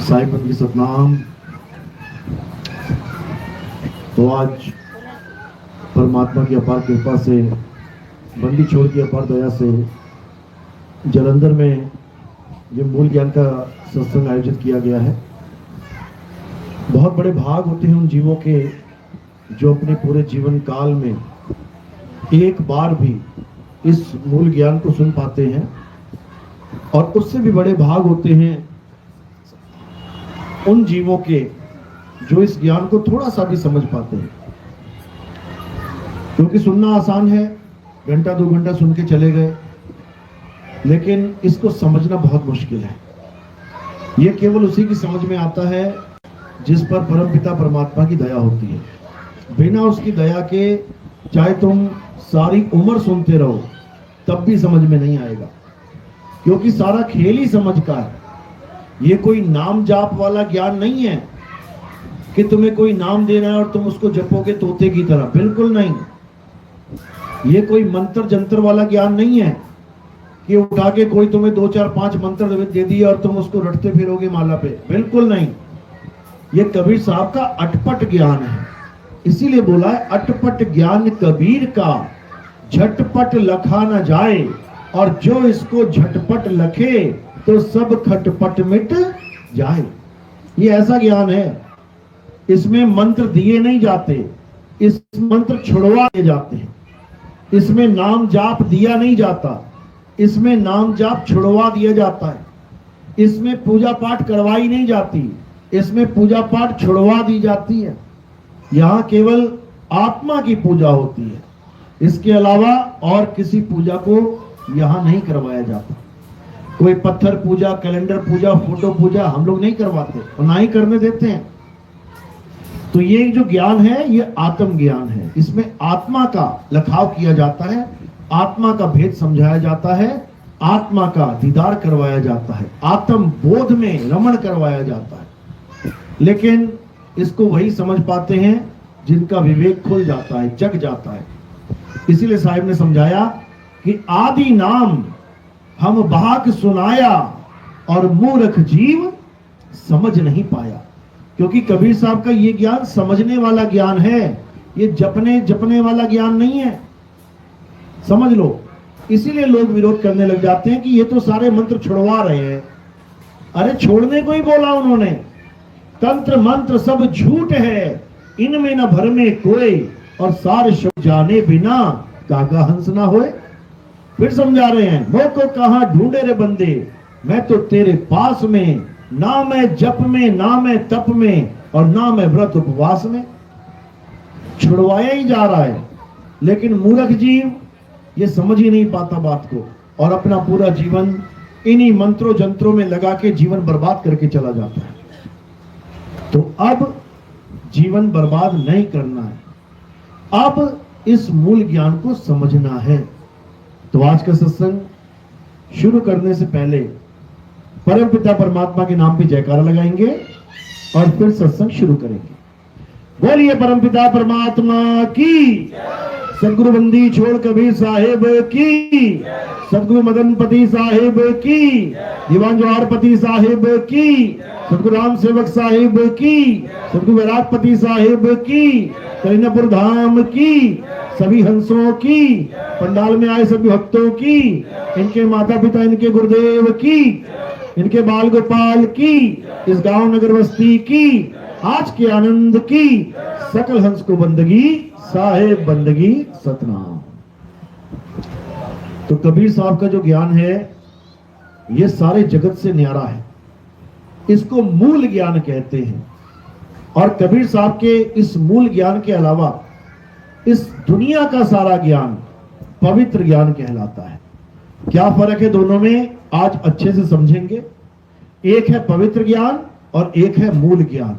साईं की सतनाम। तो आज परमात्मा की अपार कृपा से, बंदी छोड़ की अपार दया से जालंधर में ये मूल ज्ञान का सत्संग आयोजित किया गया है। बहुत बड़े भाग होते हैं उन जीवों के जो अपने पूरे जीवन काल में एक बार भी इस मूल ज्ञान को सुन पाते हैं, और उससे भी बड़े भाग होते हैं उन जीवों के जो इस ज्ञान को थोड़ा सा भी समझ पाते हैं। क्योंकि सुनना आसान है, घंटा 2 घंटा सुन के चले गए, लेकिन इसको समझना बहुत मुश्किल है। यह केवल उसी की समझ में आता है जिस पर परमपिता परमात्मा की दया होती है। बिना उसकी दया के चाहे तुम सारी उम्र सुनते रहो तब भी समझ में नहीं आएगा, क्योंकि सारा खेल ही समझ का है। ये कोई नाम जाप वाला ज्ञान नहीं है कि तुम्हें कोई नाम देना है और तुम उसको जपोगे तोते की तरह, बिल्कुल नहीं। ये कोई मंत्र जंत्र वाला ज्ञान नहीं है कि उठा के कोई तुम्हें 2 4 5 मंत्र दे दिए और तुम उसको रटते फिरोगे माला पे, बिल्कुल नहीं। ये कबीर साहब का अटपट ज्ञान है। इसीलिए बोला है, अटपट ज्ञान कबीर का झटपट लखा न जाए, और जो इसको झटपट लखे तो सब खटपट मिट जाए। ये ऐसा ज्ञान है, इसमें मंत्र दिए नहीं जाते, इस मंत्र छुड़वा दिए जाते हैं। इसमें नाम जाप दिया नहीं जाता, इसमें नाम जाप छुड़वा दिया जाता है। इसमें पूजा पाठ करवाई नहीं जाती, इसमें पूजा पाठ छुड़वा दी जाती है। यहाँ केवल आत्मा की पूजा होती है, इसके अलावा और किसी पूजा को यहाँ नहीं करवाया जाता। कोई पत्थर पूजा, कैलेंडर पूजा, फोटो पूजा हम लोग नहीं करवाते और ना ही करने देते हैं। तो ये जो ज्ञान है ये आत्म ज्ञान है। इसमें आत्मा का लखाव किया जाता है, आत्मा का भेद समझाया जाता है, आत्मा का दीदार करवाया जाता है, आत्म बोध में रमण करवाया जाता है। लेकिन इसको वही समझ पाते हैं जिनका विवेक खुल जाता है, जग जाता है। इसीलिए साहिब ने समझाया कि आदि नाम हम भाग सुनाया और मूर्ख जीव समझ नहीं पाया। क्योंकि कबीर साहब का ये ज्ञान समझने वाला ज्ञान है, ये जपने वाला ज्ञान नहीं है, समझ लो। इसीलिए लोग विरोध करने लग जाते हैं कि ये तो सारे मंत्र छुड़वा रहे हैं। अरे छोड़ने को ही बोला उन्होंने। तंत्र मंत्र सब झूठ है, इनमें न भर में कोई, और सार शब्द जाने बिना कागा हंस ना होए। फिर समझा रहे हैं, मोह को कहां ढूंढे रे बंदे, मैं तो तेरे पास में, ना मैं जप में, ना मैं तप में, और ना मैं व्रत उपवास में। छुड़वाया ही जा रहा है, लेकिन मूर्ख जीव ये समझ ही नहीं पाता बात को, और अपना पूरा जीवन इन्हीं मंत्रों जंत्रों में लगा के जीवन बर्बाद करके चला जाता है। तो अब जीवन बर्बाद नहीं करना है, अब इस मूल ज्ञान को समझना है। तो आज का सत्संग शुरू करने से पहले परमपिता परमात्मा के नाम पे जयकारा लगाएंगे और फिर सत्संग शुरू करेंगे। बोलिए परमपिता परमात्मा की, सदगुरु बंदी छोड़ कबीर साहेब की, सदगुरु मदनपति साहेब की, दीवान जवाहरपति साहेब की, सदगुरु राम सेवक साहेब की, सदगुरु वैरागपति साहेब की, करीनापुर धाम की, सभी हंसों की, पंडाल में आए सभी भक्तों की, इनके माता पिता, इनके गुरुदेव की, इनके बाल गोपाल की, इस गांव नगर बस्ती की, आज के आनंद की, सकल हंस को बंदगी, साहेब बंदगी सतनाम। तो कबीर साहब का जो ज्ञान है ये सारे जगत से न्यारा है, इसको मूल ज्ञान कहते हैं। और कबीर साहब के इस मूल ज्ञान के अलावा इस दुनिया का सारा ज्ञान पवित्र ज्ञान कहलाता है। क्या फर्क है दोनों में, आज अच्छे से समझेंगे। एक है पवित्र ज्ञान और एक है मूल ज्ञान।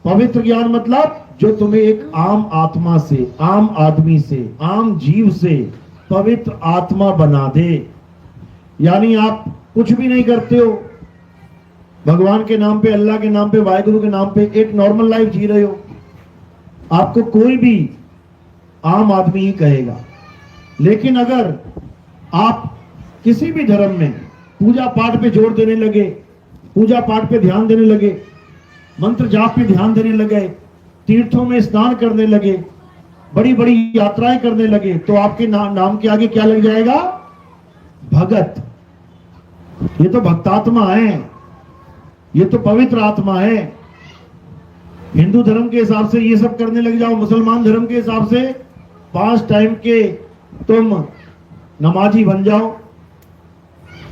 पवित्र ज्ञान मतलब जो तुम्हें एक आम आत्मा से, आम आदमी से, आम जीव से पवित्र आत्मा बना दे। यानी आप कुछ भी नहीं करते हो, भगवान के नाम पे, अल्लाह के नाम पे, वाहिगुरु के नाम पे एक नॉर्मल लाइफ जी रहे हो, आपको कोई भी आम आदमी ही कहेगा। लेकिन अगर आप किसी भी धर्म में पूजा पाठ पे जोर देने लगे, पूजा पाठ पे ध्यान देने लगे, मंत्र जाप पे ध्यान देने लगे, तीर्थों में स्नान करने लगे, बड़ी बड़ी यात्राएं करने लगे, तो आपके नाम के आगे क्या लग जाएगा? भगत। ये तो भक्तात्मा है, ये तो पवित्र आत्मा है। हिंदू धर्म के हिसाब से ये सब करने लग जाओ, मुसलमान धर्म के हिसाब से 5 टाइम के तुम नमाजी बन जाओ।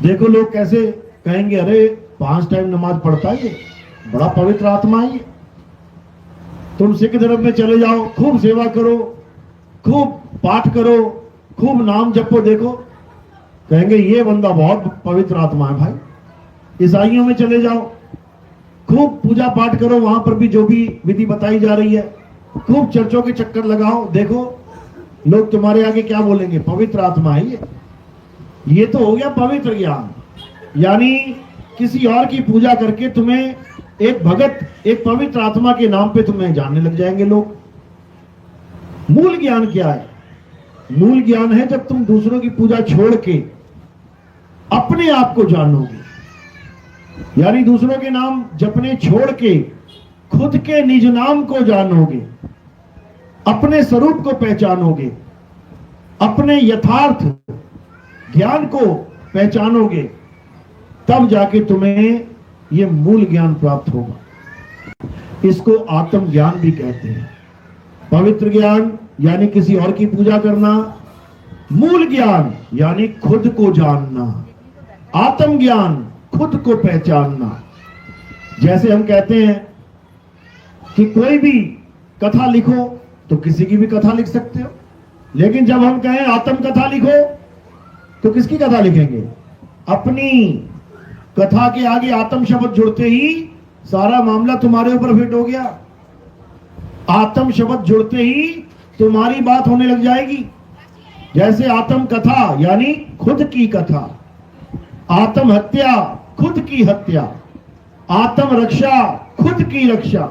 देखो लोग कैसे कहेंगे, अरे 5 टाइम नमाज पढ़ता है, ये बड़ा पवित्र आत्मा है। तुम सिख धर्म में चले जाओ, खूब सेवा करो, खूब पाठ करो, खूब नाम जपो, देखो कहेंगे ये बंदा बहुत पवित्र आत्मा है भाई। ईसाइयों में चले जाओ, खूब पूजा पाठ करो, वहां पर भी जो भी विधि बताई जा रही है, खूब चर्चों के चक्कर लगाओ, देखो लोग तुम्हारे आगे क्या बोलेंगे? पवित्र आत्मा है ये तो हो गया पवित्र ज्ञान। यानी किसी और की पूजा करके तुम्हें एक भगत, एक पवित्र आत्मा के नाम पे तुम्हें जानने लग जाएंगे लोग। मूल ज्ञान क्या है? मूल ज्ञान है जब तुम दूसरों की पूजा छोड़ के अपने आप को जानोगे, यानी दूसरों के नाम जपने छोड़ के खुद के निज नाम को जानोगे, अपने स्वरूप को पहचानोगे, अपने यथार्थ ज्ञान को पहचानोगे, तब जाके तुम्हें यह मूल ज्ञान प्राप्त होगा। इसको आत्म ज्ञान भी कहते हैं। पवित्र ज्ञान यानी किसी और की पूजा करना, मूल ज्ञान यानी खुद को जानना, आत्म ज्ञान खुद को पहचानना। जैसे हम कहते हैं कि कोई भी कथा लिखो, तो किसी की भी कथा लिख सकते हो, लेकिन जब हम कहें आत्म कथा लिखो, तो किसकी कथा लिखेंगे? अपनी। कथा के आगे आत्म शब्द जुड़ते ही सारा मामला तुम्हारे ऊपर फिट हो गया। आत्म शब्द जुड़ते ही तुम्हारी बात होने लग जाएगी। जैसे आत्म कथा यानी खुद की कथा, आत्म हत्या खुद की हत्या, आत्म रक्षा खुद की रक्षा,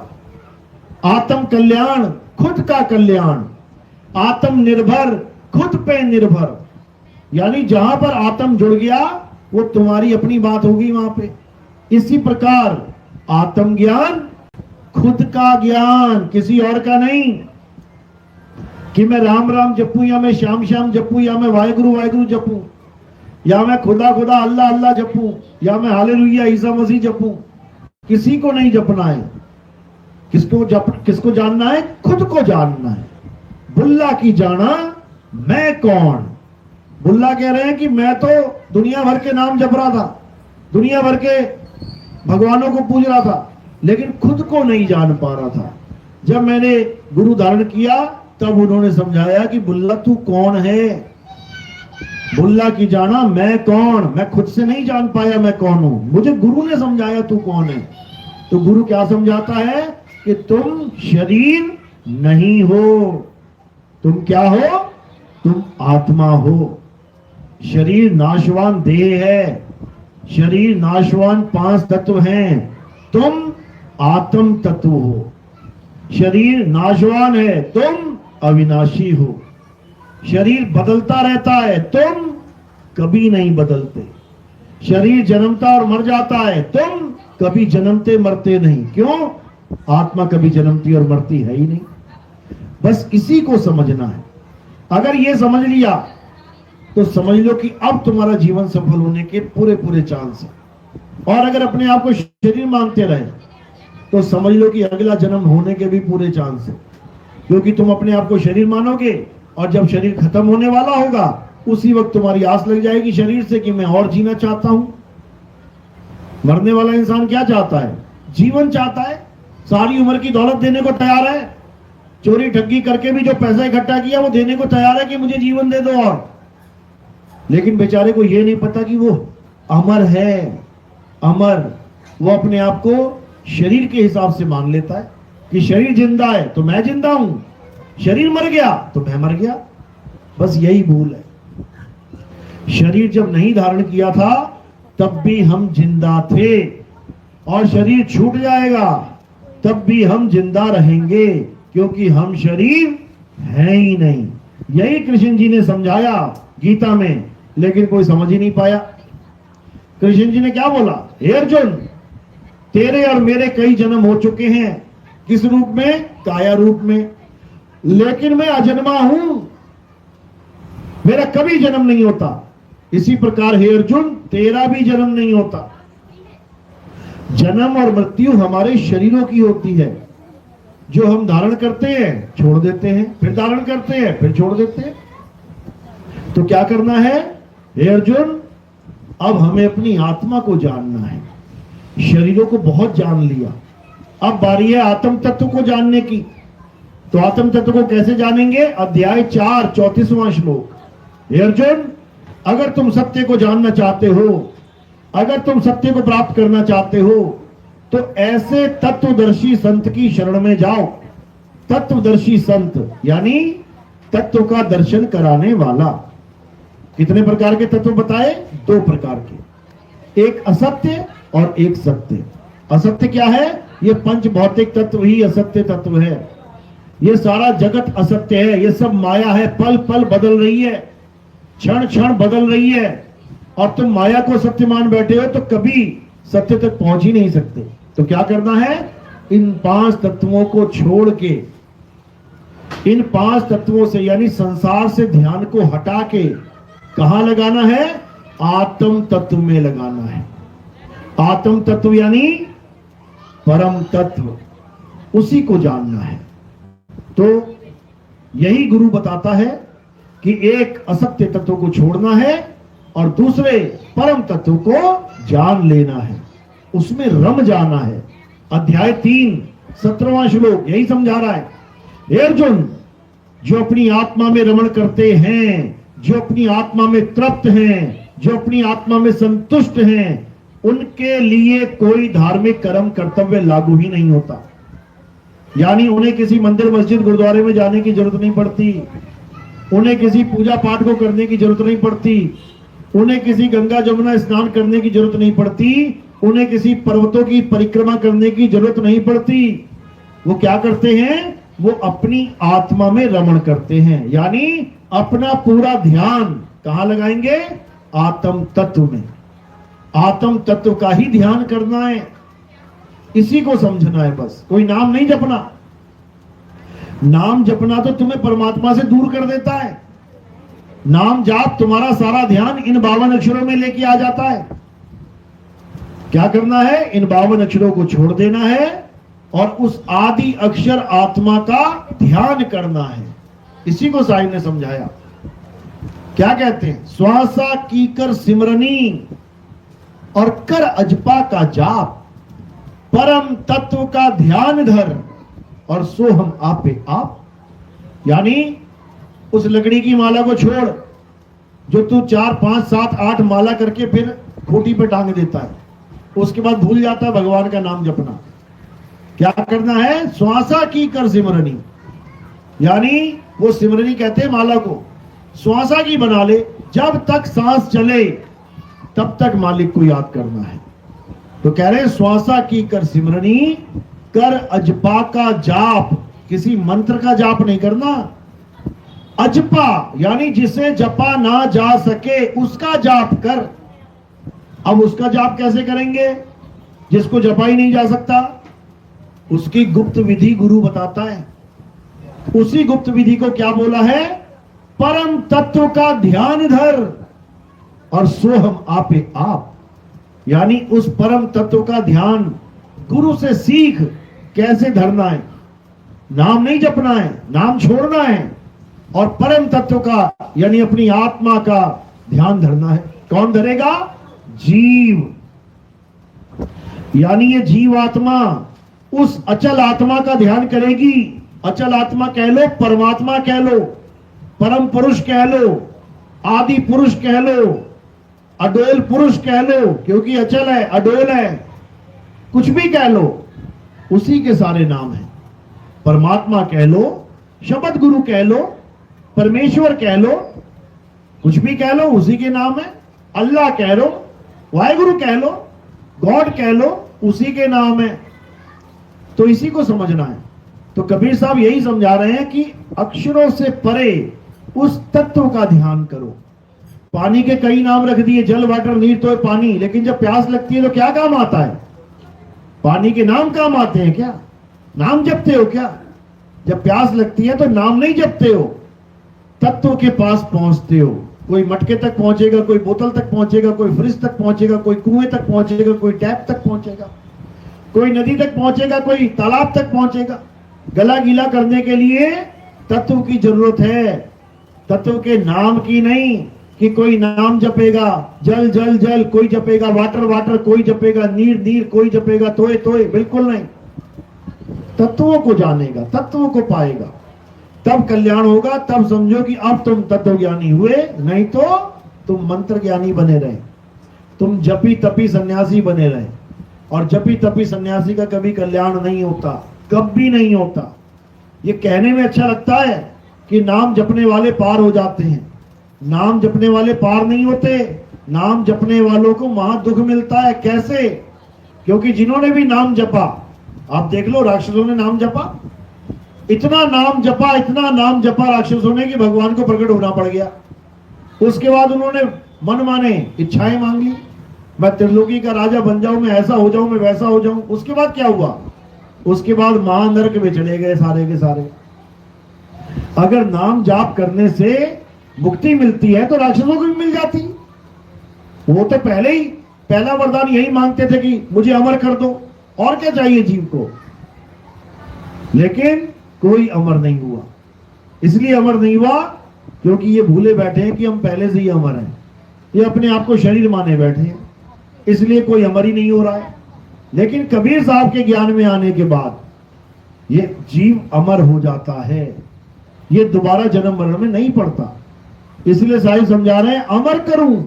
आत्म कल्याण खुद का कल्याण, आत्म निर्भर खुद पे निर्भर। यानी जहां पर आत्म जुड़ गया वो तुम्हारी अपनी बात होगी वहां पे। इसी प्रकार आत्म ज्ञान खुद का ज्ञान, किसी और का नहीं। कि मैं राम राम जपूं या मैं श्याम श्याम जपूं या मैं वाहेगुरु वाहेगुरु जपूं या मैं खुदा खुदा अल्लाह अल्लाह जपूं या मैं हालेलुया ईसा मसीह जपूं, किसी को नहीं जपना है। किसको जानना है? खुद को जानना है। बुल्ला की जाना मैं कौन। बुल्ला कह रहे हैं कि मैं तो दुनिया भर के नाम जप रहा था, दुनिया भर के भगवानों को पूज रहा था, लेकिन खुद को नहीं जान पा रहा था। जब मैंने गुरु धारण किया तब उन्होंने समझाया कि बुल्ला तू कौन है। बुल्ला की जाना मैं कौन। मैं खुद से नहीं जान पाया मैं कौन हूं, मुझे गुरु ने समझाया तू कौन है। तो गुरु क्या समझाता है कि तुम शरीर नहीं हो। तुम क्या हो? तुम आत्मा हो। शरीर नाशवान देह है, शरीर नाशवान 5 तत्व हैं, तुम आत्म तत्व हो। शरीर नाशवान है, तुम अविनाशी हो। शरीर बदलता रहता है, तुम कभी नहीं बदलते। शरीर जन्मता और मर जाता है, तुम कभी जन्मते मरते नहीं। क्यों? आत्मा कभी जन्मती और मरती है ही नहीं। बस इसी को समझना है। अगर ये समझ लिया तो समझ लो कि अब तुम्हारा जीवन सफल होने के पूरे पूरे चांस है। और अगर अपने आप को शरीर मानते रहे तो समझ लो कि अगला जन्म होने के भी पूरे चांस है, क्योंकि तुम अपने आप को शरीर मानोगे और जब शरीर खत्म होने वाला होगा उसी वक्त तुम्हारी आस लग जाएगी शरीर से कि मैं और जीना चाहता हूं। मरने वाला इंसान क्या चाहता है? जीवन चाहता है। सारी उम्र की दौलत देने को तैयार है, चोरी ठगी करके भी जो पैसा इकट्ठा किया वो देने को तैयार है कि मुझे जीवन दे दो और। लेकिन बेचारे को ये नहीं पता कि वो अमर है। अमर, वो अपने आप को शरीर के हिसाब से मान लेता है कि शरीर जिंदा है तो मैं जिंदा हूं, शरीर मर गया तो मैं मर गया। बस यही भूल है। शरीर जब नहीं धारण किया था तब भी हम जिंदा थे, और शरीर छूट जाएगा तब भी हम जिंदा रहेंगे, क्योंकि हम शरीर है ही नहीं। यही कृष्ण जी ने समझाया गीता में, लेकिन कोई समझ ही नहीं पाया। कृष्ण जी ने क्या बोला, हे अर्जुन, तेरे और मेरे कई जन्म हो चुके हैं। किस रूप में? काया रूप में। लेकिन मैं अजन्मा हूं, मेरा कभी जन्म नहीं होता। इसी प्रकार हे अर्जुन, तेरा भी जन्म नहीं होता। जन्म और मृत्यु हमारे शरीरों की होती है, जो हम धारण करते हैं, छोड़ देते हैं, फिर धारण करते हैं, फिर छोड़ देते हैं। तो क्या करना है हे अर्जुन, अब हमें अपनी आत्मा को जानना है। शरीरों को बहुत जान लिया, अब बारी है आत्म तत्व को जानने की। तो आत्म तत्व को कैसे जानेंगे? अध्याय 4 34वां श्लोक। हे अर्जुन, अगर तुम सत्य को जानना चाहते हो, अगर तुम सत्य को प्राप्त करना चाहते हो, तो ऐसे तत्वदर्शी संत की शरण में जाओ। तत्वदर्शी संत यानी तत्व का दर्शन कराने वाला। कितने प्रकार के तत्व बताए? 2 प्रकार के, एक असत्य और एक सत्य। असत्य क्या है? ये पंच भौतिक तत्व ही असत्य तत्व है। ये सारा जगत असत्य है, ये सब माया है, पल पल बदल रही है, क्षण क्षण बदल रही है, और तुम माया को सत्य मान बैठे हो तो कभी सत्य तक पहुंच ही नहीं सकते। तो क्या करना है? इन 5 तत्वों को छोड़ के, इन 5 तत्वों से यानी संसार से ध्यान को हटा के कहां लगाना है? आत्म तत्व में लगाना है। आत्म तत्व यानी परम तत्व, उसी को जानना है। तो यही गुरु बताता है कि एक असत्य तत्व को छोड़ना है और दूसरे परम तत्व को जान लेना है, उसमें रम जाना है। अध्याय 3 17वां श्लोक यही समझा रहा है। हे अर्जुन, जो अपनी आत्मा में रमण करते हैं, जो अपनी आत्मा में तृप्त हैं, जो अपनी आत्मा में संतुष्ट हैं, उनके लिए कोई धार्मिक कर्म कर्तव्य लागू ही नहीं होता। यानी उन्हें किसी मंदिर मस्जिद गुरुद्वारे में जाने की जरूरत नहीं पड़ती, उन्हें किसी पूजा पाठ को करने की जरूरत नहीं पड़ती, उन्हें किसी गंगा जमुना स्नान करने की जरूरत नहीं पड़ती, उन्हें किसी पर्वतों की परिक्रमा करने की जरूरत नहीं पड़ती। वो क्या करते हैं? वो अपनी आत्मा में रमण करते हैं, यानी अपना पूरा ध्यान कहां लगाएंगे? आत्म तत्व में। आत्म तत्व का ही ध्यान करना है, इसी को समझना है बस। कोई नाम नहीं जपना। नाम जपना तो तुम्हें परमात्मा से दूर कर देता है। नाम जाप तुम्हारा सारा ध्यान इन 52 अक्षरों में लेके आ जाता है। क्या करना है? इन 52 अक्षरों को छोड़ देना है और उस आदि अक्षर आत्मा का ध्यान करना है। इसी को साहिब ने समझाया। क्या कहते हैं? श्वासा की कर सिमरनी और कर अजपा का जाप, परम तत्व का ध्यान धर और सो हम आपे आप। यानी उस लकड़ी की माला को छोड़ जो तू 4 5 7 8 माला करके फिर खूंटी पे टांग देता है, उसके बाद भूल जाता है भगवान का नाम जपना। क्या करना है? श्वासा की कर सिमरनी, यानी वो सिमरनी कहते हैं माला को, श्वासा की बना ले। जब तक सांस चले तब तक मालिक को याद करना है। तो कह रहे हैं श्वासा की कर सिमरनी, कर अजपा का जाप। किसी मंत्र का जाप नहीं करना। अजपा यानी जिसे जपा ना जा सके उसका जाप कर। अब उसका जाप कैसे करेंगे? जिसको जपा ही नहीं जा सकता, उसकी गुप्त विधि गुरु बताता है। उसी गुप्त विधि को क्या बोला है? परम तत्व का ध्यान धर और सो हम आपे आप। यानी उस परम तत्व का ध्यान गुरु से सीख कैसे धरना है। नाम नहीं जपना है, नाम छोड़ना है और परम तत्व का यानी अपनी आत्मा का ध्यान धरना है। कौन धरेगा? जीव। यानी ये जीव आत्मा उस अचल आत्मा का ध्यान करेगी। अचल आत्मा कह लो, परमात्मा कह लो, परम पुरुष कह लो, आदि पुरुष कह लो, अडोल पुरुष कह लो, क्योंकि अचल है, अडोल है, कुछ भी कह लो, उसी के सारे नाम हैं। परमात्मा कह लो, शब्द गुरु कह लो, परमेश्वर कह लो, कुछ भी कह लो, उसी के नाम है। अल्लाह कह लो, वाहिगुरु कह लो, गॉड कह लो, उसी के नाम है। तो इसी को समझना है। तो कबीर साहब यही समझा रहे हैं कि अक्षरों से परे उस तत्व का ध्यान करो। पानी के कई नाम रख दिए, जल, वाटर, नीर तो है पानी, लेकिन जब प्यास लगती है तो क्या काम आता है? पानी के नाम काम आते हैं क्या? नाम जपते हो क्या? जब प्यास लगती है तो नाम नहीं जपते हो, तत्व के पास पहुंचते हो। कोई मटके तक पहुंचेगा, कोई बोतल तक पहुंचेगा, कोई फ्रिज तक पहुंचेगा, कोई कुएं तक पहुंचेगा, कोई टैप तक पहुंचेगा, कोई नदी तक पहुंचेगा, कोई तालाब तक पहुंचेगा। गला गीला करने के लिए तत्व की जरूरत है, तत्व के नाम की नहीं कि कोई नाम जपेगा, जल जल जल कोई जपेगा, वाटर वाटर कोई जपेगा, नीर नीर कोई जपेगा, तोए तोए, बिल्कुल नहीं। तत्वों को जानेगा, तत्वों को पाएगा, तब कल्याण होगा। तब समझो कि अब तुम तत्व ज्ञानी हुए, नहीं तो तुम मंत्र ज्ञानी बने रहे, तुम जपी तपी सन्यासी बने रहे। और जपी तपी सन्यासी का कभी कल्याण नहीं होता, कभी नहीं होता। ये कहने में अच्छा लगता है कि नाम जपने वाले पार हो जाते हैं, नाम जपने वाले पार नहीं होते। नाम जपने वालों को महा दुख मिलता है। कैसे? क्योंकि जिन्होंने भी नाम जपा, आप देख लो, राक्षसों ने नाम जपा, इतना नाम जपा, इतना नाम जपा राक्षसों ने कि भगवान को प्रकट होना पड़ गया। उसके बाद उन्होंने मन माने इच्छाएं मांग ली, मैं त्रिलोकी का राजा बन जाऊं, मैं ऐसा हो जाऊं, मैं वैसा हो जाऊं। उसके बाद क्या हुआ? उसके बाद महानरक में चले गए सारे के सारे। अगर नाम जाप करने से मुक्ति मिलती है तो राक्षसों को भी मिल जाती। वो तो पहले ही पहला वरदान यही मांगते थे कि मुझे अमर कर दो, और क्या चाहिए जीव को। लेकिन कोई अमर नहीं हुआ। इसलिए अमर नहीं हुआ क्योंकि ये भूले बैठे हैं कि हम पहले से ही अमर हैं। ये अपने आप को शरीर माने बैठे हैं, इसलिए कोई अमर ही नहीं हो रहा है। लेकिन कबीर साहब के ज्ञान में आने के बाद ये जीव अमर हो जाता है, ये दोबारा जन्म मरण में नहीं पड़ता। इसलिए साहिब समझा रहे हैं, अमर करूं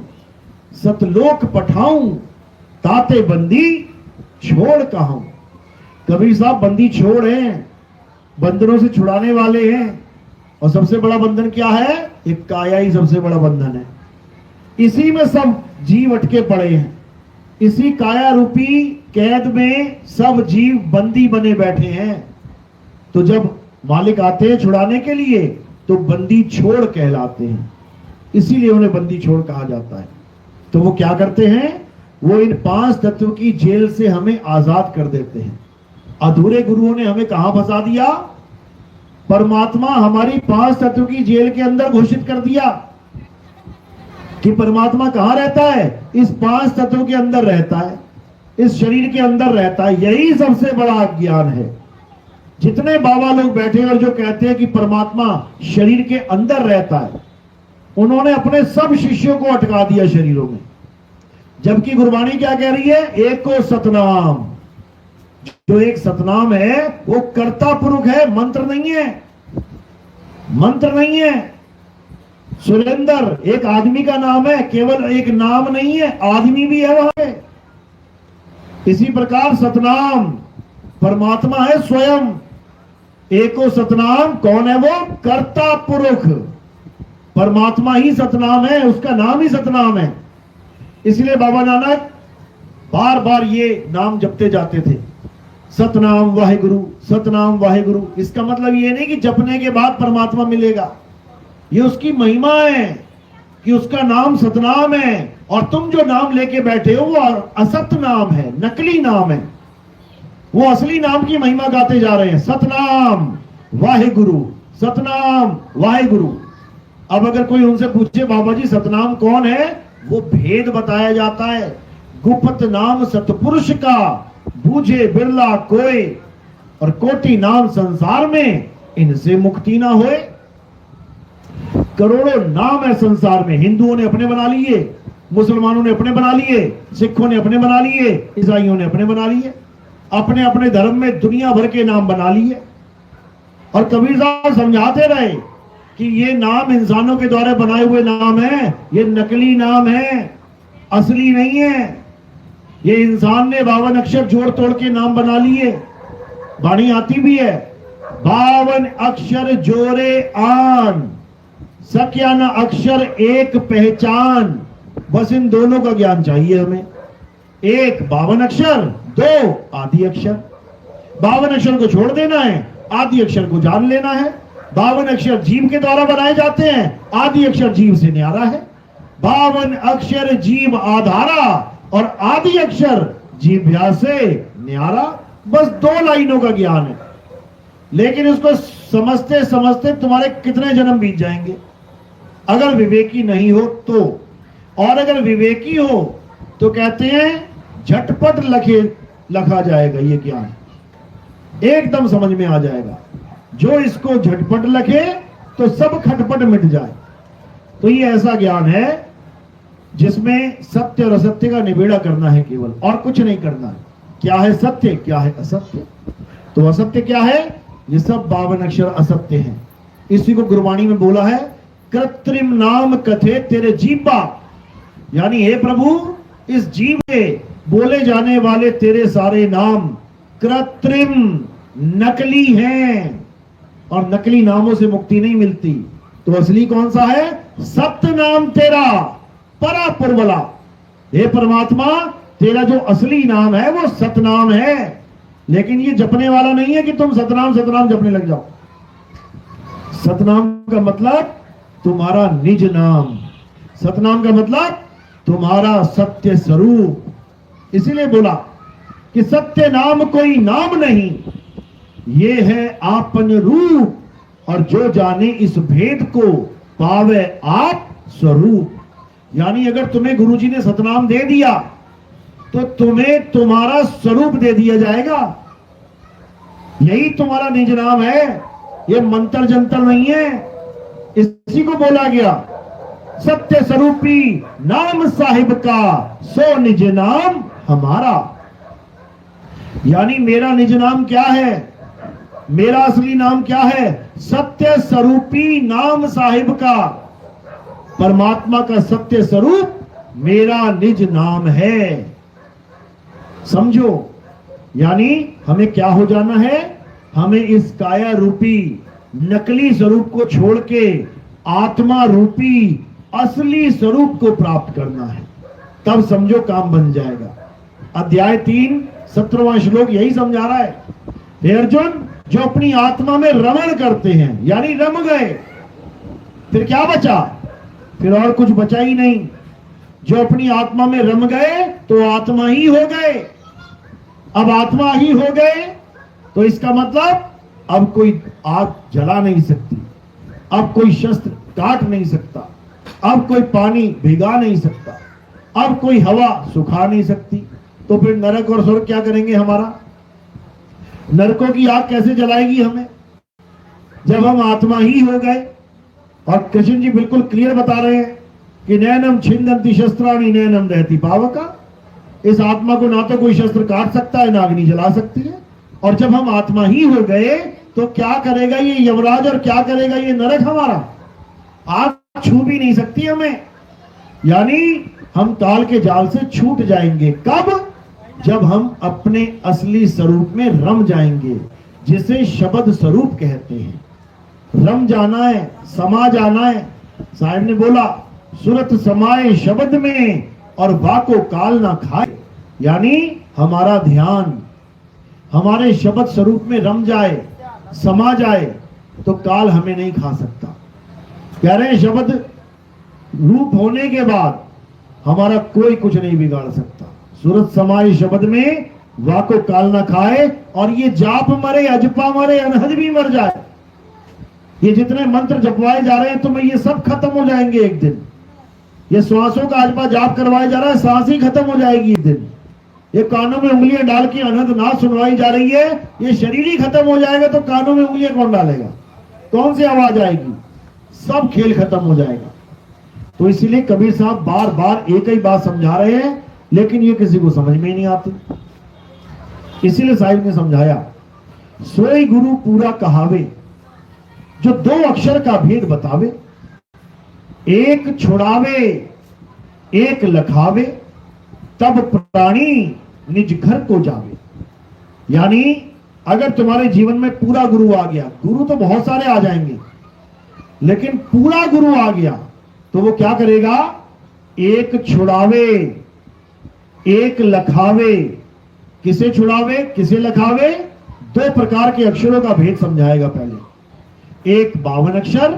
सतलोक पठाऊं, ताते बंदी छोड़ कहूं। कबीर साहब बंदी छोड़ हैं, बंधनों से छुड़ाने वाले हैं। और सबसे बड़ा बंधन क्या है? एक काया ही सबसे बड़ा बंधन है। इसी में सब जीव अटके पड़े हैं, इसी काया रूपी कैद में सब जीव बंदी बने बैठे हैं। तो जब मालिक आते हैं छुड़ाने के लिए तो बंदी छोड़ कहलाते हैं, इसीलिए उन्हें बंदी छोड़ कहा जाता है। तो वो क्या करते हैं? वो इन 5 तत्व की जेल से हमें आजाद कर देते हैं। अधूरे गुरुओं ने हमें कहां फंसा दिया? परमात्मा हमारी 5 तत्व की जेल के अंदर घोषित कर दिया कि परमात्मा कहां रहता है? इस 5 तत्वों के अंदर रहता है, इस शरीर के अंदर रहता है। यही सबसे बड़ा अज्ञान है। जितने बाबा लोग बैठे और जो कहते हैं कि परमात्मा शरीर के अंदर रहता है, उन्होंने अपने सब शिष्यों को अटका दिया शरीरों में। जबकि गुरबाणी क्या कह रही है? एको सतनाम। जो एक सतनाम है वो कर्ता पुरुष है, मंत्र नहीं है, मंत्र नहीं है। सुरेंद्र एक आदमी का नाम है, केवल एक नाम नहीं है, आदमी भी है वहां पे। इसी प्रकार सतनाम परमात्मा है स्वयं। एको सतनाम कौन है? वो कर्ता पुरुष परमात्मा ही सतनाम है, उसका नाम ही सतनाम है। इसलिए बाबा नानक बार बार ये नाम जपते जाते थे, सतनाम वाहेगुरु, सतनाम वाहेगुरु। इसका मतलब ये नहीं कि जपने के बाद परमात्मा मिलेगा, ये उसकी महिमा है कि उसका नाम सतनाम है। और तुम जो नाम लेके बैठे हो वो असत नाम है, नकली नाम है। वो असली नाम की महिमा गाते जा रहे हैं, सतनाम वाहेगुरु, सतनाम वाहेगुरु। अब अगर कोई उनसे पूछे बाबा जी सतनाम कौन है, वो भेद बताया जाता है। गुप्त नाम सतपुरुष का बूझे बिरला कोई, और कोटि नाम संसार में इनसे मुक्ति ना होए। करोड़ों नाम है संसार में, हिंदुओं ने अपने बना लिए, मुसलमानों ने अपने बना लिए, सिखों ने अपने बना लिए, ईसाइयों ने अपने बना लिए। अपने अपने धर्म में दुनिया भर के नाम बना लिए। और कबीर साहब समझाते रहे कि ये नाम इंसानों के द्वारा बनाए हुए नाम है, ये नकली नाम है, असली नहीं है। ये इंसान ने 52 अक्षर जोड़ तोड़ के नाम बना लिए। वाणी आती भी है, 52 अक्षर जोड़े आन, सक्या न अक्षर एक पहचान। बस इन दोनों का ज्ञान चाहिए हमें। एक 52 अक्षर, 2 आदि अक्षर। 52 अक्षर को छोड़ देना है, आदि अक्षर को जान लेना है। 52 अक्षर जीव के द्वारा बनाए जाते हैं, आदि अक्षर जीव से न्यारा है। 52 अक्षर जीव आधारा और आदि अक्षर जीभ्या से न्यारा। बस 2 लाइनों का ज्ञान है, लेकिन उसको समझते समझते तुम्हारे कितने जन्म बीत जाएंगे अगर विवेकी नहीं हो तो। और अगर विवेकी हो तो कहते हैं झटपट लखा जाएगा, ये ज्ञान एकदम समझ में आ जाएगा। जो इसको झटपट लखे तो सब खटपट मिट जाए। तो ये ऐसा ज्ञान है जिसमें सत्य और असत्य का निबेड़ा करना है केवल, और कुछ नहीं करना है। क्या है सत्य, क्या है असत्य? तो असत्य क्या है? ये सब 52 अक्षर असत्य हैं। इसी को गुरबाणी में बोला है, कृत्रिम नाम कथे तेरे जीवा, यानी हे प्रभु इस जीव के बोले जाने वाले तेरे सारे नाम कृत्रिम, नकली हैं, और नकली नामों से मुक्ति नहीं मिलती। तो असली कौन सा है? सत्य नाम तेरा परा पुरबला। हे परमात्मा, तेरा जो असली नाम है वो सतनाम है, लेकिन ये जपने वाला नहीं है कि तुम सतनाम सतनाम जपने लग जाओ। सतनाम का मतलब तुम्हारा निज नाम, सतनाम का मतलब तुम्हारा सत्य स्वरूप। इसीलिए बोला कि सत्य नाम कोई नाम नहीं, ये है आपन रूप, और जो जाने इस भेद को पावे आप स्वरूप। यानी अगर तुम्हें गुरुजी ने सतनाम दे दिया तो तुम्हें तुम्हारा स्वरूप दे दिया जाएगा। यही तुम्हारा निज नाम है, ये मंत्र जंतर नहीं है। इसी को बोला गया, सत्य स्वरूपी नाम साहिब का सो निज नाम हमारा। यानी मेरा निज नाम क्या है? मेरा असली नाम क्या है? सत्य स्वरूपी नाम साहिब का। परमात्मा का सत्य स्वरूप मेरा निज नाम है। समझो, यानी हमें क्या हो जाना है? हमें इस काया रूपी नकली स्वरूप को छोड़ के आत्मा रूपी असली स्वरूप को प्राप्त करना है। तब समझो काम बन जाएगा। अध्याय 3 17वां श्लोक यही समझा रहा है। हे अर्जुन, जो अपनी आत्मा में रमण करते हैं, यानी रम गए, फिर क्या बचा? फिर और कुछ बचा ही नहीं। जो अपनी आत्मा में रम गए तो आत्मा ही हो गए। अब आत्मा ही हो गए तो इसका मतलब अब कोई आग जला नहीं सकती, अब कोई शस्त्र काट नहीं सकता, अब कोई पानी भिगा नहीं सकता, अब कोई हवा सुखा नहीं सकती। तो फिर नरक और स्वर्ग क्या करेंगे हमारा? नरकों की आग कैसे जलाएगी हमें जब हम आत्मा ही हो गए? और कृष्ण जी बिल्कुल क्लियर बता रहे हैं कि नैनम छिंदंती शस्त्राणि नैनम रहती पावका। इस आत्मा को ना तो कोई शस्त्र काट सकता है, ना अग्नि जला सकती है। और जब हम आत्मा ही हो गए तो क्या करेगा ये यमराज और क्या करेगा ये नरक हमारा? आग छू भी नहीं सकती हमें। यानी हम काल के जाल से छूट जाएंगे। कब? जब हम अपने असली स्वरूप में रम जाएंगे, जिसे शब्द स्वरूप कहते हैं। रम जाना है, समा जाना है। साहब ने बोला, सुरत समाए शब्द में और वाको काल ना खाए। यानी हमारा ध्यान हमारे शब्द स्वरूप में रम जाए, समा जाए, तो काल हमें नहीं खा सकता। कह रहे हैं शब्द रूप होने के बाद हमारा कोई कुछ नहीं बिगाड़ सकता। सूरत समाए शब्द में वाको काल ना खाए। और ये जाप मरे, अजपा मरे, अनहद भी मर जाए। ये जितने मंत्र जपवाए जा रहे हैं तुम्हें, ये सब खत्म हो जाएंगे एक दिन। ये श्वासों का अजपा जाप करवाया जा रहा है, सांस ही खत्म हो जाएगी एक दिन। ये कानों में उंगलियां डाल के अनहद ना सुनवाई जा रही है, ये शरीर ही खत्म हो जाएगा तो कानों में उंगलियां कौन डालेगा? कौन सी आवाज आएगी? सब खेल खत्म हो जाएगा। तो इसीलिए कबीर साहब बार बार एक ही बात समझा रहे हैं, लेकिन ये किसी को समझ में ही नहीं आती। इसीलिए साहिब ने समझाया, सोई गुरु पूरा कहावे, जो 2 अक्षर का भेद बतावे। एक छुड़ावे एक लखावे, तब प्राणी निज घर को जावे। यानी अगर तुम्हारे जीवन में पूरा गुरु आ गया, गुरु तो बहुत सारे आ जाएंगे, लेकिन पूरा गुरु आ गया तो वो क्या करेगा? एक छुड़ावे एक लखावे। किसे छुड़ावे किसे लखावे? 2 प्रकार के अक्षरों का भेद समझाएगा पहले। एक 52 अक्षर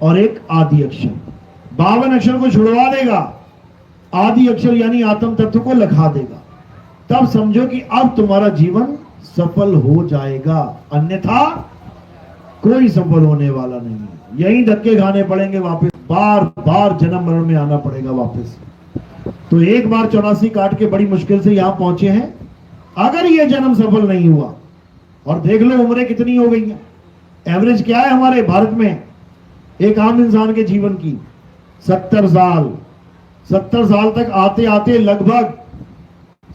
और एक आदि अक्षर। 52 अक्षर को छुड़वा देगा, आदि अक्षर यानी आत्म तत्व को लखा देगा, तब समझो कि अब तुम्हारा जीवन सफल हो जाएगा, अन्यथा कोई सफल होने वाला नहीं है। यही धक्के खाने पड़ेंगे, वापस बार बार जन्म मरण में आना पड़ेगा वापस। तो एक बार 84 काट के बड़ी मुश्किल से यहां पहुंचे हैं, अगर ये जन्म सफल नहीं हुआ, और देख लो उम्रें कितनी हो गई हैं, एवरेज क्या है हमारे भारत में एक आम इंसान के जीवन की, 70 साल। 70 साल तक आते आते लगभग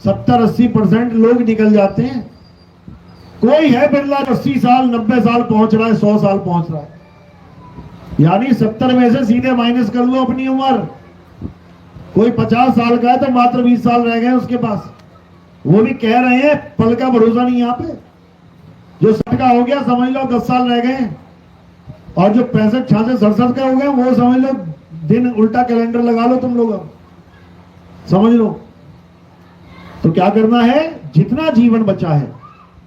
70-80% लोग निकल जाते हैं। कोई है बिरला 80 साल 90 साल पहुंच रहा है, 100 साल पहुंच रहा है। यानी 70 में से सीधे माइनस कर लो अपनी उम्र। कोई 50 साल का है तो मात्र 20 साल रह गए उसके पास, वो भी कह रहे हैं पल का भरोसा नहीं यहाँ पे। जो 60 का हो गया समझ लो 10 साल रह गए, और जो 65 66 67 का हो गया वो समझ लो दिन उल्टा कैलेंडर लगा लो तुम लोग, समझ लो। तो क्या करना है, जितना जीवन बचा है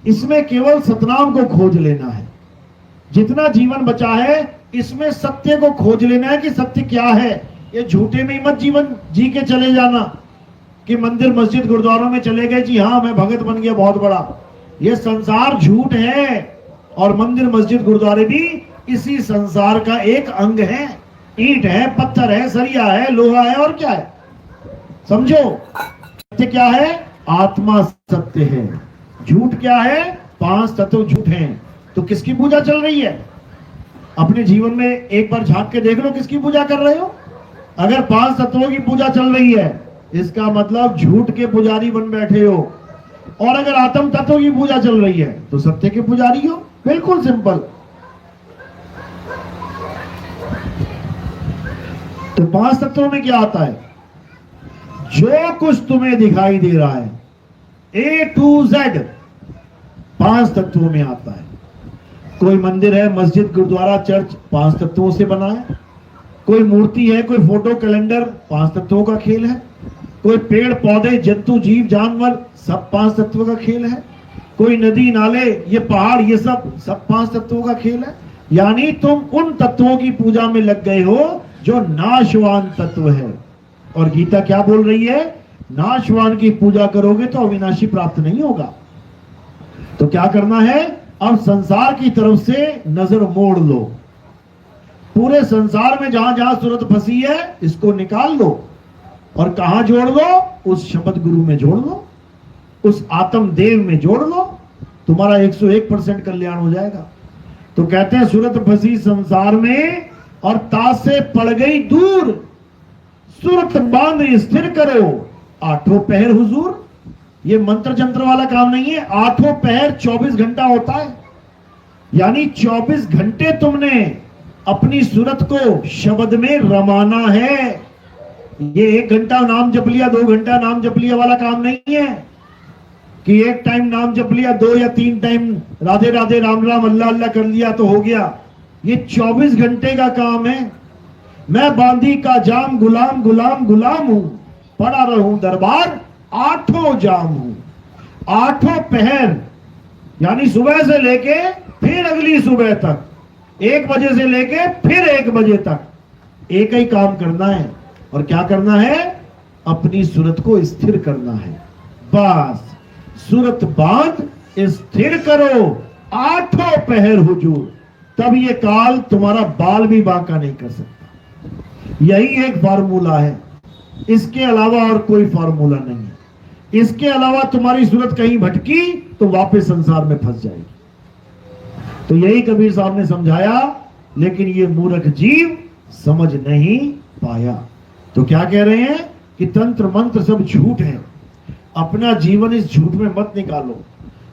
इसमें केवल सतनाम को खोज लेना है। जितना जीवन बचा है इसमें सत्य को खोज लेना है कि सत्य क्या है। ये झूठे में ही मत जीवन जी के चले जाना कि मंदिर मस्जिद गुरुद्वारों में चले गए, जी हाँ मैं भगत बन गया बहुत बड़ा। ये संसार झूठ है, और मंदिर मस्जिद गुरुद्वारे भी इसी संसार का एक अंग है। ईंट है, पत्थर है, सरिया है, लोहा है, और क्या है, समझो। सत्य क्या है, आत्मा सत्य है। झूठ क्या है, 5 तत्व झूठ हैं। तो किसकी पूजा चल रही है, अपने जीवन में एक बार झांक के देख लो किसकी पूजा कर रहे हो। अगर 5 तत्वों की पूजा चल रही है इसका मतलब झूठ के पुजारी बन बैठे हो, और अगर आत्म तत्व की पूजा चल रही है तो सत्य के पुजारी हो। बिल्कुल सिंपल। तो 5 तत्वों में क्या आता है, जो कुछ तुम्हें दिखाई दे रहा है A to Z 5 तत्वों में आता है। कोई मंदिर है, मस्जिद, गुरुद्वारा, चर्च 5 तत्वों से बना है। कोई मूर्ति है, कोई फोटो, कैलेंडर 5 तत्वों का खेल है। कोई पेड़ पौधे, जंतु, जीव, जानवर सब 5 तत्वों का खेल है। कोई नदी, नाले, ये पहाड़, ये सब 5 तत्वों का खेल है। यानी तुम उन तत्वों की पूजा में लग गए हो जो नाशवान तत्व है। और गीता क्या बोल रही है, नाशवान की पूजा करोगे तो अविनाशी प्राप्त नहीं होगा। तो क्या करना है, अब संसार की तरफ से नजर मोड़ लो। पूरे संसार में जहां जहां सूरत फंसी है इसको निकाल लो, और कहां जोड़ लो, उस शब्द गुरु में जोड़ लो, उस आत्म देव में जोड़ लो, तुम्हारा 101% कल्याण हो जाएगा। तो कहते हैं सूरत फंसी संसार में और ताश से पड़ गई दूर, सूरत बांध स्थिर करो 8 पहर हुजूर। ये मंत्र जंत्र वाला काम नहीं है। 8 पहर 24 घंटा होता है, यानी 24 घंटे तुमने अपनी सूरत को शब्द में रमाना है। ये 1 घंटा नाम जप लिया, 2 घंटा नाम जप लिया वाला काम नहीं है कि एक टाइम नाम जप लिया, 2 या 3 टाइम राधे राधे राम राम अल्लाह अल्लाह कर लिया तो हो गया। ये 24 घंटे का काम है। मैं बांदी का जाम गुलाम गुलाम गुलाम हूं, पड़ा रहूं दरबार 8 जाम हूं। 8 पहर यानी सुबह से लेके फिर अगली सुबह तक, 1 बजे से लेके फिर 1 बजे तक एक ही काम करना है। और क्या करना है, अपनी सूरत को स्थिर करना है। बस सूरत बांध स्थिर करो 8 पहर हुजूर, तब ये काल तुम्हारा बाल भी बांका नहीं कर सकता। यही एक फार्मूला है, इसके अलावा और कोई फार्मूला नहीं है। इसके अलावा तुम्हारी सूरत कहीं भटकी तो वापस संसार में फंस जाएगी। तो यही कबीर साहब ने समझाया, लेकिन ये मूर्ख जीव समझ नहीं पाया। तो क्या कह रहे हैं कि तंत्र मंत्र सब झूठ है। अपना जीवन इस झूठ में मत निकालो।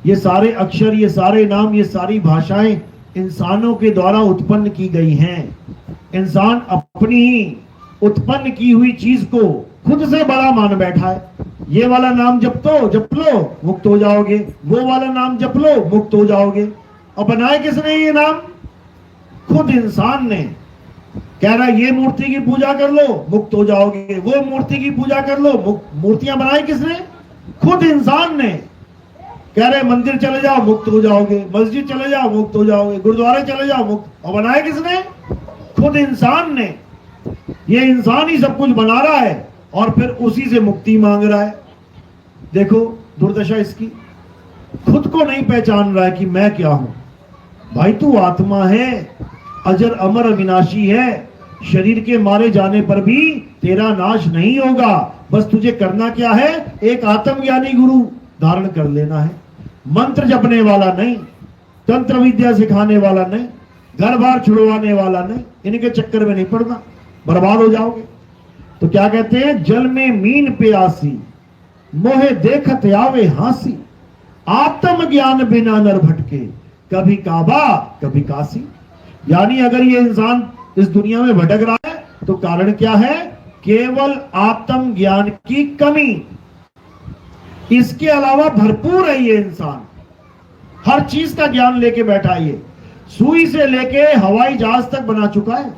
ये सारे अक्षर, ये सारे नाम, ये सारी भाषाएं इंसानों के द्वारा उत्पन्न की गई हैं। इंसान अपनी ही उत्पन्न की हुई चीज को खुद से बड़ा मान बैठा है। ये वाला नाम जप लो मुक्त हो जाओगे, वो वाला नाम जप लो मुक्त हो जाओगे। और बनाए किसने ये नाम? खुद इंसान ने। कह रहा है ये मूर्ति की पूजा कर लो मुक्त हो जाओगे, वो मूर्ति की पूजा कर लो मूर्तियां बनाई किसने? खुद इंसान ने। कह रहे मंदिर चले जाओ मुक्त हो जाओगे, मस्जिद चले जाओ मुक्त हो जाओगे, गुरुद्वारे चले जाओ मुक्त। और बनाए किसने? खुद इंसान ने। ये इंसान ही सब कुछ बना रहा है और फिर उसी से मुक्ति मांग रहा है। देखो दुर्दशा इसकी, खुद को नहीं पहचान रहा है कि मैं क्या हूं। भाई तू आत्मा है, अजर अमर अविनाशी है, शरीर के मारे जाने पर भी तेरा नाश नहीं होगा। बस तुझे करना क्या है, एक आत्मज्ञानी गुरु धारण कर लेना है। मंत्र जपने वाला नहीं, तंत्र विद्या सिखाने वाला नहीं, घर बार छुड़वाने वाला नहीं, इनके चक्कर में नहीं पड़ना, बर्बाद हो जाओगे। तो क्या कहते हैं, जल में मीन प्यासी मोहे देखत आवे हासी, आत्म ज्ञान बिना नर भटके, कभी काबा कभी काशी। यानी अगर ये इंसान इस दुनिया में भटक रहा है तो कारण क्या है, केवल आत्म ज्ञान की कमी। इसके अलावा भरपूर है ये इंसान, हर चीज का ज्ञान लेके बैठा है। ये सुई से लेके हवाई जहाज तक बना चुका है,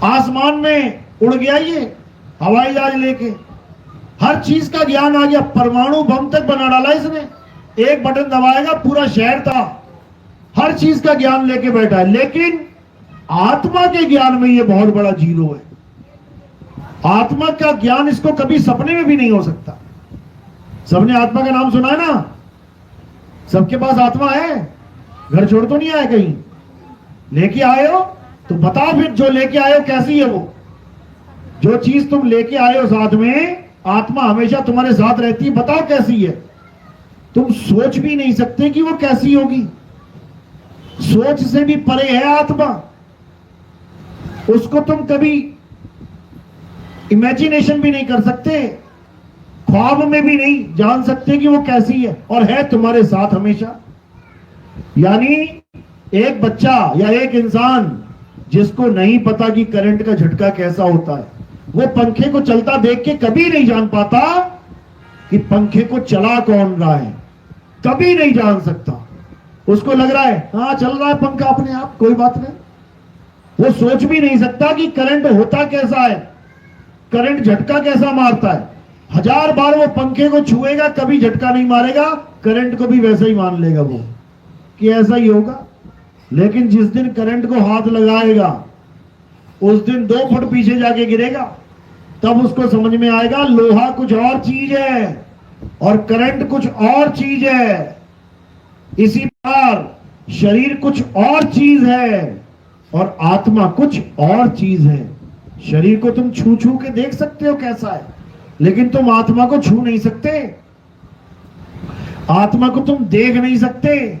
आसमान में उड़ गया ये हवाई जहाज लेके, हर चीज का ज्ञान आ गया, परमाणु बम तक बना डाला इसने। एक बटन दबाएगा पूरा शहर था, हर चीज का ज्ञान लेके बैठा है। लेकिन आत्मा के ज्ञान में ये बहुत बड़ा जीरो है। आत्मा का ज्ञान इसको कभी सपने में भी नहीं हो सकता। सबने आत्मा का नाम सुना है ना, सबके पास आत्मा है, घर छोड़ तो नहीं आए कहीं, लेके आए हो तो बताओ फिर, जो लेके आए हो कैसी है वो। जो चीज तुम लेके आए हो साथ में, आत्मा हमेशा तुम्हारे साथ रहती है, बताओ कैसी है। तुम सोच भी नहीं सकते कि वो कैसी होगी, सोच से भी परे है आत्मा। उसको तुम कभी इमेजिनेशन भी नहीं कर सकते, ख्वाब में भी नहीं जान सकते कि वो कैसी है, और है तुम्हारे साथ हमेशा। यानी एक बच्चा या एक इंसान जिसको नहीं पता कि करंट का झटका कैसा होता है, वो पंखे को चलता देख के कभी नहीं जान पाता कि पंखे को चला कौन रहा है, कभी नहीं जान सकता। उसको लग रहा है हाँ चल रहा है पंखा अपने आप, कोई बात नहीं। वो सोच भी नहीं सकता कि करंट होता कैसा है, करंट झटका कैसा मारता है। 1000 बार वो पंखे को छुएगा, कभी झटका नहीं मारेगा, करंट को भी वैसा ही मान लेगा वो कि ऐसा ही होगा। लेकिन जिस दिन करंट को हाथ लगाएगा उस दिन 2 फुट पीछे जाके गिरेगा, तब उसको समझ में आएगा लोहा कुछ और चीज है और करंट कुछ और चीज है। इसी प्रकार शरीर कुछ और चीज है और आत्मा कुछ और चीज है। शरीर को तुम छू छू के देख सकते हो कैसा है, लेकिन तुम आत्मा को छू नहीं सकते, आत्मा को तुम देख नहीं सकते।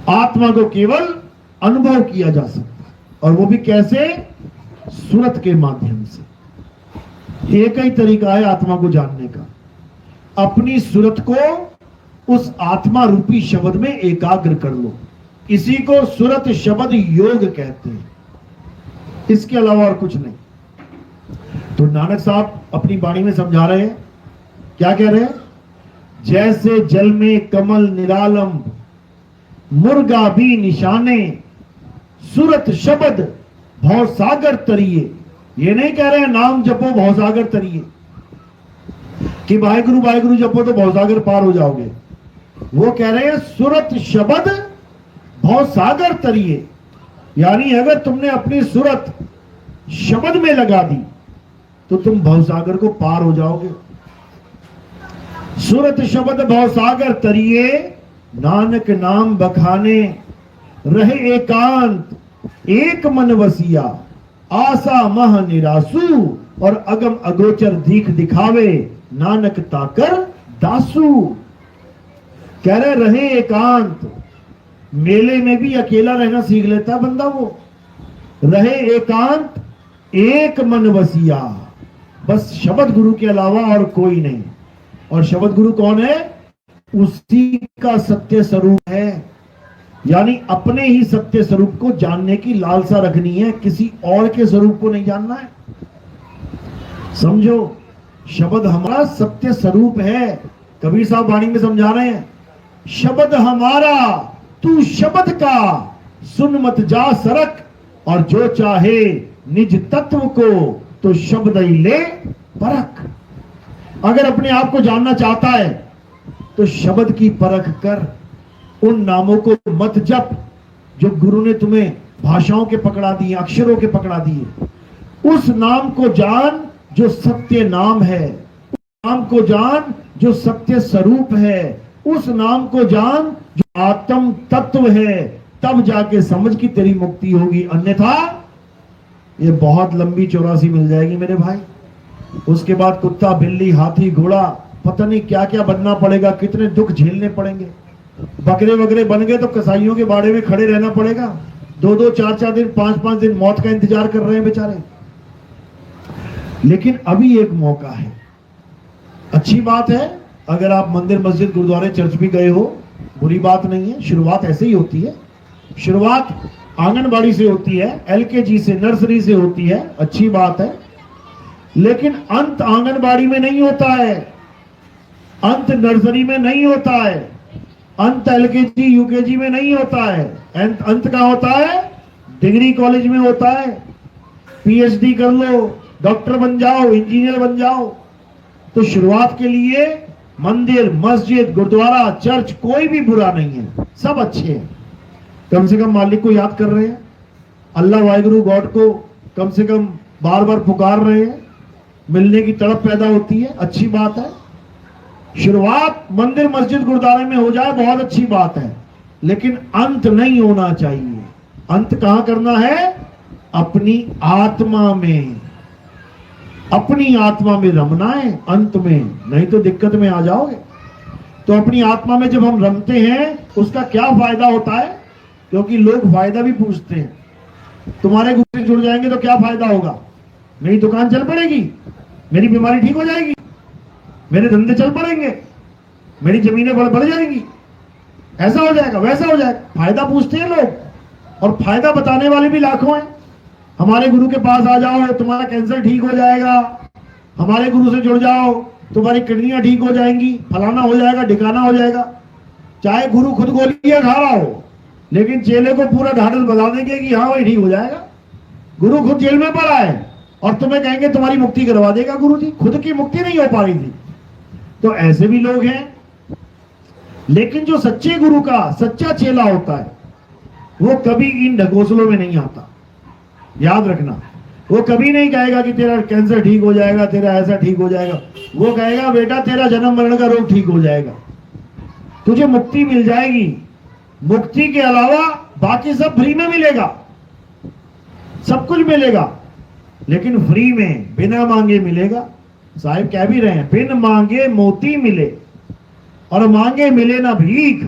आत्मा को केवल अनुभव किया जा सकता है, और वो भी कैसे, सुरत के माध्यम से। एक ही तरीका है आत्मा को जानने का, अपनी सुरत को उस आत्मा रूपी शब्द में एकाग्र कर लो। इसी को सुरत शब्द योग कहते हैं, इसके अलावा और कुछ नहीं। तो नानक साहब अपनी वाणी में समझा रहे हैं, क्या कह रहे हैं, जैसे जल में कमल निरालम मुर्गा भी निशाने, सुरत शब्द भवसागर तरिए। ये नहीं कह रहे हैं नाम जपो भवसागर तरिए कि वाहिगुरु जपो तो भवसागर पार हो जाओगे। वो कह रहे हैं सुरत शब्द भवसागर तरिए, यानी अगर तुमने अपनी सुरत शब्द में लगा दी तो तुम भवसागर को पार हो जाओगे। सुरत शब्द भवसागर तरिए, नानक नाम बखाने, रहे एकांत एक मन वसिया, आशा मह निरासु, और अगम अगोचर दीख दिखावे, नानक ताकर दासु। कह रहे रहे एकांत, मेले में भी अकेला रहना सीख लेता बंदा वो। रहे एकांत एक मन वसिया, बस शब्द गुरु के अलावा और कोई नहीं। और शब्द गुरु कौन है, उसी का सत्य स्वरूप है। यानी अपने ही सत्य स्वरूप को जानने की लालसा रखनी है, किसी और के स्वरूप को नहीं जानना है। समझो, शब्द हमारा सत्य स्वरूप है। कबीर साहब वाणी में समझा रहे हैं, शब्द हमारा तू शब्द का, सुन मत जा सरक, और जो चाहे निज तत्व को, तो शब्द ही ले परख। अगर अपने आप को जानना चाहता है तो शब्द की परख कर, उन नामों को मत जप जो गुरु ने तुम्हें भाषाओं के पकड़ा दिए, अक्षरों के पकड़ा दिए। उस नाम को जान जो सत्य नाम है, उस नाम को जान जो सत्य स्वरूप है, उस नाम को जान जो आत्म तत्व है, तब जाके समझ कि तेरी मुक्ति होगी, अन्यथा ये बहुत लंबी 84 मिल जाएगी मेरे भाई। उसके बाद कुत्ता, बिल्ली, हाथी, घोड़ा, पता नहीं क्या क्या बनना पड़ेगा, कितने दुख झेलने पड़ेंगे। बकरे वगैरह बन गए तो कसाईयों के बाड़े में खड़े रहना पड़ेगा, 2-2, 4-4 दिन, 5-5 दिन मौत का इंतजार कर रहे हैं बेचारे। लेकिन अभी एक मौका है, अच्छी बात है अगर आप मंदिर, मस्जिद, गुरुद्वारे, चर्च भी गए हो, बुरी बात नहीं है। शुरुआत ऐसे ही होती है, शुरुआत आंगनबाड़ी से होती है, LKG से, नर्सरी से होती है, अच्छी बात है। लेकिन अंत आंगनबाड़ी में नहीं होता है, अंत नर्सरी में नहीं होता है, अंत LKG UKG में नहीं होता है, अंत का होता है डिग्री कॉलेज में होता है। PhD कर लो, डॉक्टर बन जाओ, इंजीनियर बन जाओ। तो शुरुआत के लिए मंदिर, मस्जिद, गुरुद्वारा, चर्च कोई भी बुरा नहीं है, सब अच्छे हैं। कम से कम मालिक को याद कर रहे हैं, अल्लाह वाहिगुरु गॉड को कम से कम बार बार पुकार रहे हैं, मिलने की तड़प पैदा होती है, अच्छी बात है। शुरुआत मंदिर, मस्जिद, गुरुद्वारे में हो जाए बहुत अच्छी बात है, लेकिन अंत नहीं होना चाहिए। अंत कहां करना है? अपनी आत्मा में, अपनी आत्मा में रमना है अंत में, नहीं तो दिक्कत में आ जाओगे। तो अपनी आत्मा में जब हम रमते हैं उसका क्या फायदा होता है? क्योंकि लोग फायदा भी पूछते हैं, तुम्हारे गुरु से जुड़ जाएंगे तो क्या फायदा होगा? मेरी दुकान चल पड़ेगी, मेरी बीमारी ठीक हो जाएगी, मेरे धंधे चल पड़ेंगे, मेरी जमीनें बढ़ जाएंगी, ऐसा हो जाएगा, वैसा हो जाएगा। फायदा पूछते हैं लोग, और फायदा बताने वाले भी लाखों हैं। हमारे गुरु के पास आ जाओ, तुम्हारा कैंसर ठीक हो जाएगा, हमारे गुरु से जुड़ जाओ, तुम्हारी किडनियां ठीक हो जाएंगी, फलाना हो जाएगा, ढिकाना हो जाएगा। चाहे गुरु खुद गोलियां खा रहा हो, लेकिन चेले को पूरा ढाढ़स बता देंगे कि हाँ भाई ठीक हो जाएगा। गुरु खुद जेल में पड़ा है और तुम्हें कहेंगे तुम्हारी मुक्ति करवा देगा गुरु जी, खुद की मुक्ति नहीं हो पा रही थी। तो ऐसे भी लोग हैं। लेकिन जो सच्चे गुरु का सच्चा चेला होता है वो कभी इन ढकोसलों में नहीं आता, याद रखना। वो कभी नहीं कहेगा कि तेरा कैंसर ठीक हो जाएगा, तेरा ऐसा ठीक हो जाएगा। वो कहेगा बेटा तेरा जन्म मरण का रोग ठीक हो जाएगा, तुझे मुक्ति मिल जाएगी। मुक्ति के अलावा बाकी सब फ्री में मिलेगा, सब कुछ मिलेगा, लेकिन फ्री में बिना मांगे मिलेगा। साहिब कह भी रहे हैं, बिन मांगे मोती मिले और मांगे मिले ना भीख,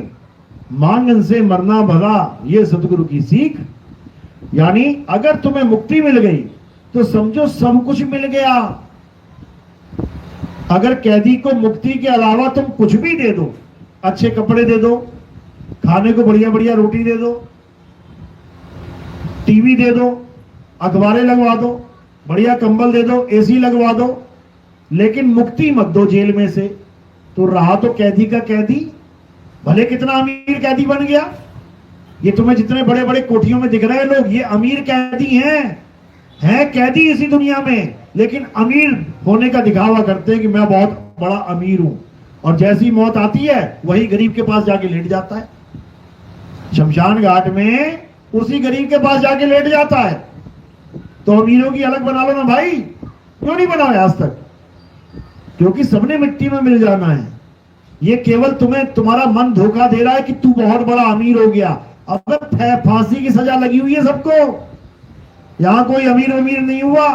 मांगन से मरना भला, ये सतगुरु की सीख। यानी अगर तुम्हें मुक्ति मिल गई तो समझो सब कुछ मिल गया। अगर कैदी को मुक्ति के अलावा तुम कुछ भी दे दो, अच्छे कपड़े दे दो, खाने को बढ़िया बढ़िया रोटी दे दो, टीवी दे दो, अखबारें लगवा दो, बढ़िया कंबल दे दो, एसी लगवा दो, लेकिन मुक्ति मत दो जेल में से, तो रहा तो कैदी का कैदी, भले कितना अमीर कैदी बन गया। ये तुम्हें जितने बड़े बड़े कोठियों में दिख रहे हैं लोग, ये अमीर कैदी हैं कैदी इसी दुनिया में, लेकिन अमीर होने का दिखावा करते हैं कि मैं बहुत बड़ा अमीर हूं, और जैसी मौत आती है वही गरीब के पास जाके लेट जाता है। शमशान घाट में उसी गरीब के पास जाके लेट जाता है। तो अमीरों की अलग बना लो ना भाई, क्यों नहीं बनाया आज तक? क्योंकि सबने मिट्टी में मिल जाना है। ये केवल तुम्हें तुम्हारा मन धोखा दे रहा है कि तू बहुत बड़ा अमीर हो गया। अब फांसी की सजा लगी हुई है सबको, यहां कोई अमीर नहीं हुआ,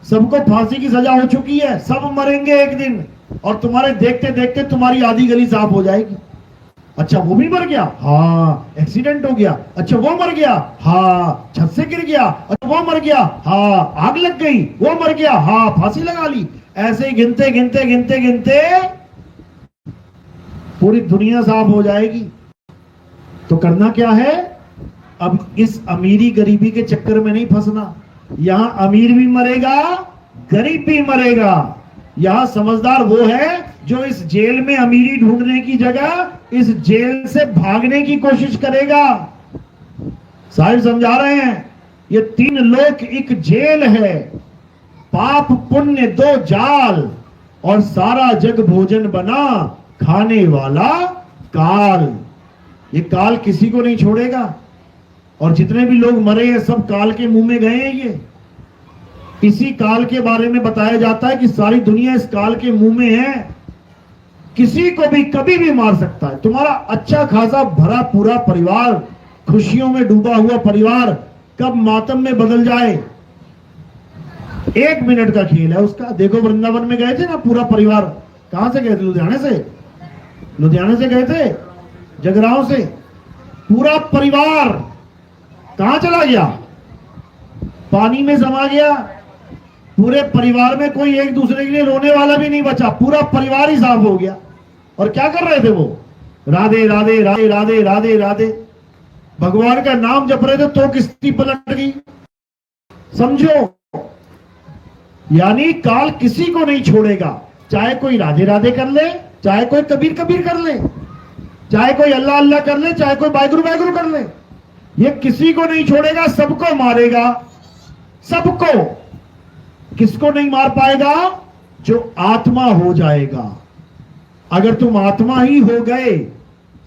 सबको फांसी की सजा हो चुकी है। सब मरेंगे एक दिन, और तुम्हारे देखते देखते तुम्हारी आधी गली साफ हो जाएगी। अच्छा वो भी मर गया, हाँ एक्सीडेंट हो गया, अच्छा वो मर गया, हाँ छत से गिर गया, अच्छा वो मर गया, हाँ आग लग गई, वो मर गया, हाँ फांसी लगा ली। ऐसे ही गिनते गिनते गिनते गिनते पूरी दुनिया साफ हो जाएगी। तो करना क्या है? अब इस अमीरी गरीबी के चक्कर में नहीं फंसना। यहां अमीर भी मरेगा, गरीब भी मरेगा। यहां समझदार वो है जो इस जेल में अमीरी ढूंढने की जगह इस जेल से भागने की कोशिश करेगा। साहिब समझा रहे हैं, ये 3 लोक एक जेल है, पाप पुण्य 2 जाल, और सारा जग भोजन बना खाने वाला काल। ये काल किसी को नहीं छोड़ेगा, और जितने भी लोग मरे हैं सब काल के मुंह में गए हैं। ये इसी काल के बारे में बताया जाता है कि सारी दुनिया इस काल के मुंह में है, किसी को भी कभी भी मार सकता है। तुम्हारा अच्छा खासा भरा पूरा परिवार, खुशियों में डूबा हुआ परिवार कब मातम में बदल जाए, 1 मिनट का खेल है उसका। देखो वृंदावन में गए थे ना पूरा परिवार, कहां से गए थे? लुधियाने से गए थे, जगरांव से। पूरा परिवार कहां चला गया? पानी में समा गया। पूरे परिवार में कोई एक दूसरे के लिए रोने वाला भी नहीं बचा, पूरा परिवार ही साफ हो गया। और क्या कर रहे थे वो? राधे राधे राधे राधे राधे राधे भगवान का नाम जप रहे थे तो किस्ती पलट गई। समझो, यानी काल किसी को नहीं छोड़ेगा, चाहे कोई राधे राधे कर ले, चाहे कोई कबीर कबीर कर ले, चाहे कोई अल्लाह अल्लाह कर ले, चाहे कोई वाहिगुरु वाहिगुरु कर ले, ये किसी को नहीं छोड़ेगा, सबको मारेगा, सबको। किसको नहीं मार पाएगा? जो आत्मा हो जाएगा। अगर तुम आत्मा ही हो गए,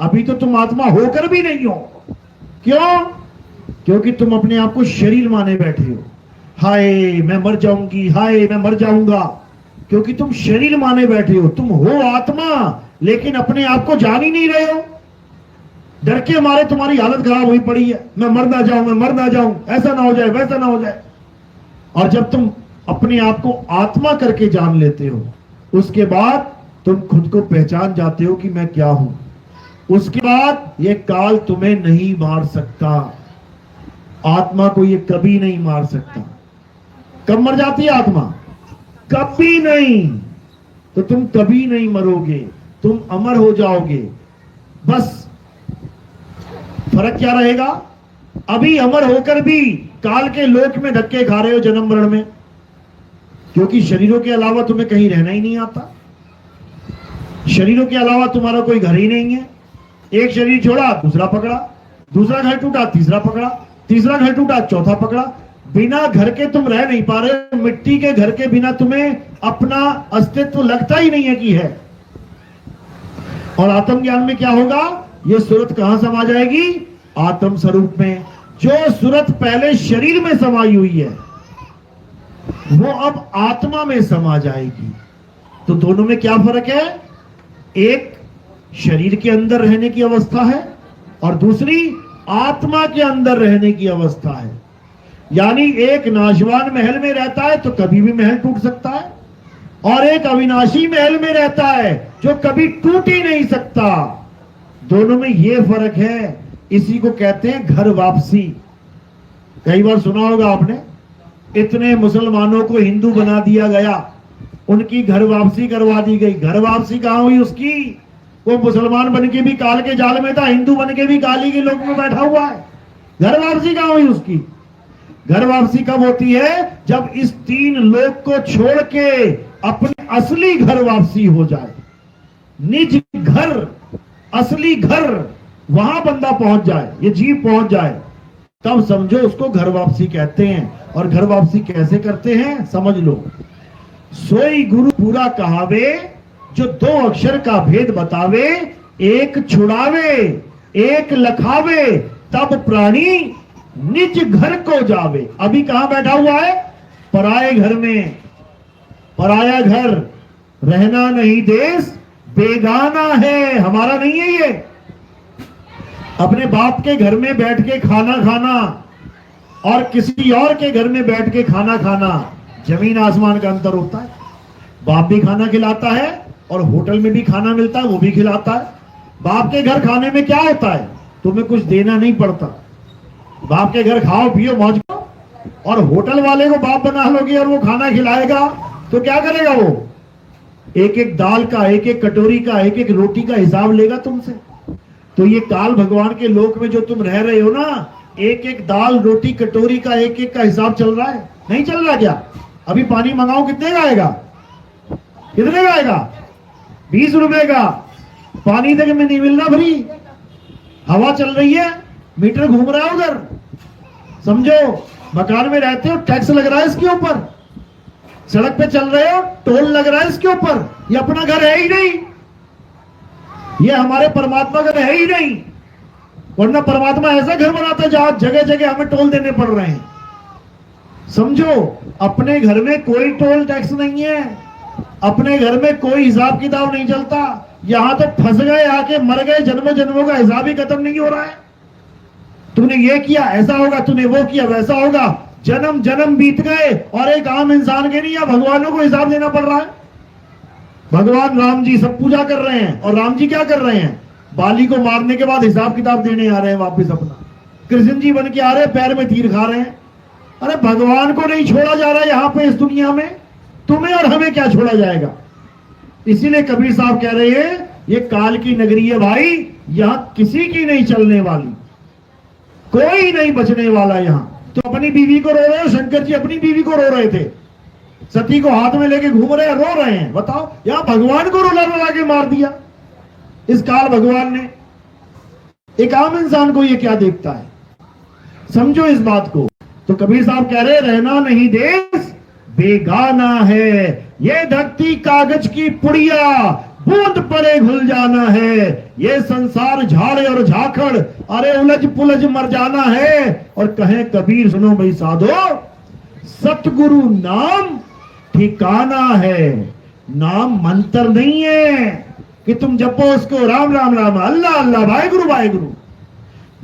अभी तो तुम आत्मा होकर भी नहीं हो। क्यों? क्योंकि तुम अपने आप को शरीर माने बैठे हो। हाय मैं मर जाऊंगी, हाय मैं मर जाऊंगा, क्योंकि तुम शरीर माने बैठे हो। तुम हो आत्मा, लेकिन अपने आप को जान ही नहीं रहे हो। डर के मारे तुम्हारी हालत खराब हुई पड़ी है, मैं मर ना जाऊं, मैं मर ना जाऊं, ऐसा ना हो जाए, वैसा ना हो जाए। और जब तुम अपने आप को आत्मा करके जान लेते हो, उसके बाद तुम खुद को पहचान जाते हो कि मैं क्या हूं। उसके बाद ये काल तुम्हें नहीं मार सकता, आत्मा को ये कभी नहीं मार सकता। कब मर जाती है आत्मा? कभी नहीं। तो तुम कभी नहीं मरोगे, तुम अमर हो जाओगे। बस फर्क क्या रहेगा? अभी अमर होकर भी काल के लोक में धक्के खा रहे हो जन्म मरण में, क्योंकि शरीरों के अलावा तुम्हें कहीं रहना ही नहीं आता। शरीरों के अलावा तुम्हारा कोई घर ही नहीं है। एक शरीर छोड़ा दूसरा पकड़ा, दूसरा घर टूटा तीसरा पकड़ा, तीसरा घर टूटा चौथा पकड़ा। बिना घर के तुम रह नहीं पा रहे। मिट्टी के घर के बिना तुम्हें अपना अस्तित्व लगता ही नहीं है कि है। और आत्म ज्ञान में क्या होगा? ये सूरत कहां समा जाएगी? आत्म स्वरूप में। जो सूरत पहले शरीर में समाई हुई है, वो अब आत्मा में समा जाएगी। तो दोनों में क्या फर्क है? एक शरीर के अंदर रहने की अवस्था है और दूसरी आत्मा के अंदर रहने की अवस्था है। यानी एक नाशवान महल में रहता है तो कभी भी महल टूट सकता है, और एक अविनाशी महल में रहता है जो कभी टूट ही नहीं सकता। दोनों में यह फर्क है। इसी को कहते हैं घर वापसी। कई बार सुना होगा आपने, इतने मुसलमानों को हिंदू बना दिया गया, उनकी घर वापसी करवा दी गई। घर वापसी कहां हुई उसकी? वो मुसलमान बन के भी काल के जाल में था, हिंदू बन के भी काली के लोक में बैठा हुआ है। घर वापसी कहां हुई उसकी? घर वापसी कब होती है? जब इस 3 लोक को छोड़ के अपने असली घर वापसी हो जाए। निज घर, असली घर, वहां बंदा पहुंच जाए, ये जीव पहुंच जाए, तब समझो उसको घर वापसी कहते हैं। और घर वापसी कैसे करते हैं समझ लो। सोई गुरु पूरा कहावे, जो 2 अक्षर का भेद बतावे, एक छुड़ावे एक लखावे, तब प्राणी निज घर को जावे। अभी कहां बैठा हुआ है? पराए घर में। पराया घर, रहना नहीं देश, बेगाना है, हमारा नहीं है ये। अपने बाप के घर में बैठ के खाना खाना और किसी और के घर में बैठ के खाना खाना, जमीन आसमान का अंतर होता है। बाप भी खाना खिलाता है और होटल में भी खाना मिलता है, वो भी खिलाता है। बाप के घर खाने में क्या होता है? तुम्हें कुछ देना नहीं पड़ता। बाप के घर खाओ पियो मौज करो, और होटल वाले को बाप बना लोगे और वो खाना खिलाएगा तो क्या करेगा? वो एक एक दाल का, एक एक कटोरी का, एक एक रोटी का हिसाब लेगा तुमसे। तो ये काल भगवान के लोक में जो तुम रह रहे हो ना, एक एक दाल रोटी कटोरी का एक एक का हिसाब चल रहा है, नहीं चल रहा क्या? अभी पानी मंगाओ कितने का आएगा? कितने का आएगा? 20 रुपए का। पानी तक में नहीं मिल रहा फ्री। हवा चल रही है, मीटर घूम रहा है उधर। समझो, मकान में रहते हो टैक्स लग रहा है इसके ऊपर, सड़क पे चल रहे हो टोल लग रहा है इसके ऊपर। ये अपना घर है ही नहीं, ये हमारे परमात्मा का घर है ही नहीं। वरना परमात्मा ऐसा घर बनाता है जहां जगह जगह हमें टोल देने पड़ रहे हैं। समझो, अपने घर में कोई टोल टैक्स नहीं है, अपने घर में कोई हिसाब किताब नहीं चलता, यहां तो फंस गए, आके मर गए, जन्मों जन्मों का हिसाब ही खत्म नहीं हो रहा है। तूने ये किया ऐसा होगा, तूने वो किया वैसा होगा, जन्म जन्म बीत गए और एक आम इंसान के नहीं, या भगवानों को हिसाब देना पड़ रहा है। भगवान राम जी सब पूजा कर रहे हैं, और राम जी क्या कर रहे हैं, बाली को मारने के बाद हिसाब किताब देने आ रहे हैं वापिस अपना। कृष्ण जी बन के आ रहे हैं, पैर में तीर खा रहे हैं। अरे भगवान को नहीं छोड़ा जा रहा है यहां पे इस दुनिया में, तुम्हें और हमें क्या छोड़ा जाएगा। इसीलिए कबीर साहब कह रहे हैं ये काल की नगरी है भाई, यहां किसी की नहीं चलने वाली, कोई नहीं बचने वाला यहां। तो अपनी बीवी को रो रहे हो, शंकर जी अपनी बीवी को रो रहे थे, सती को हाथ में लेके घूम रहे हैं, रो रहे हैं। बताओ, यहां भगवान को रुला रुला के मार दिया इस काल भगवान ने। एक आम इंसान को ये क्या देखता है, समझो इस बात को। तो कबीर साहब कह रहे रहना नहीं देश बेगाना है, ये धरती कागज की पुड़िया, बूंद परे घुल जाना है, ये संसार झाड़े और झाखड़, अरे उलझ पुलझ मर जाना है। और कहे कबीर सुनो भाई साधो, सतगुरु नाम ठिकाना है, नाम मंत्र नहीं है कि तुम जपो उसको राम राम राम अल्लाह अल्लाह वाहेगुरु।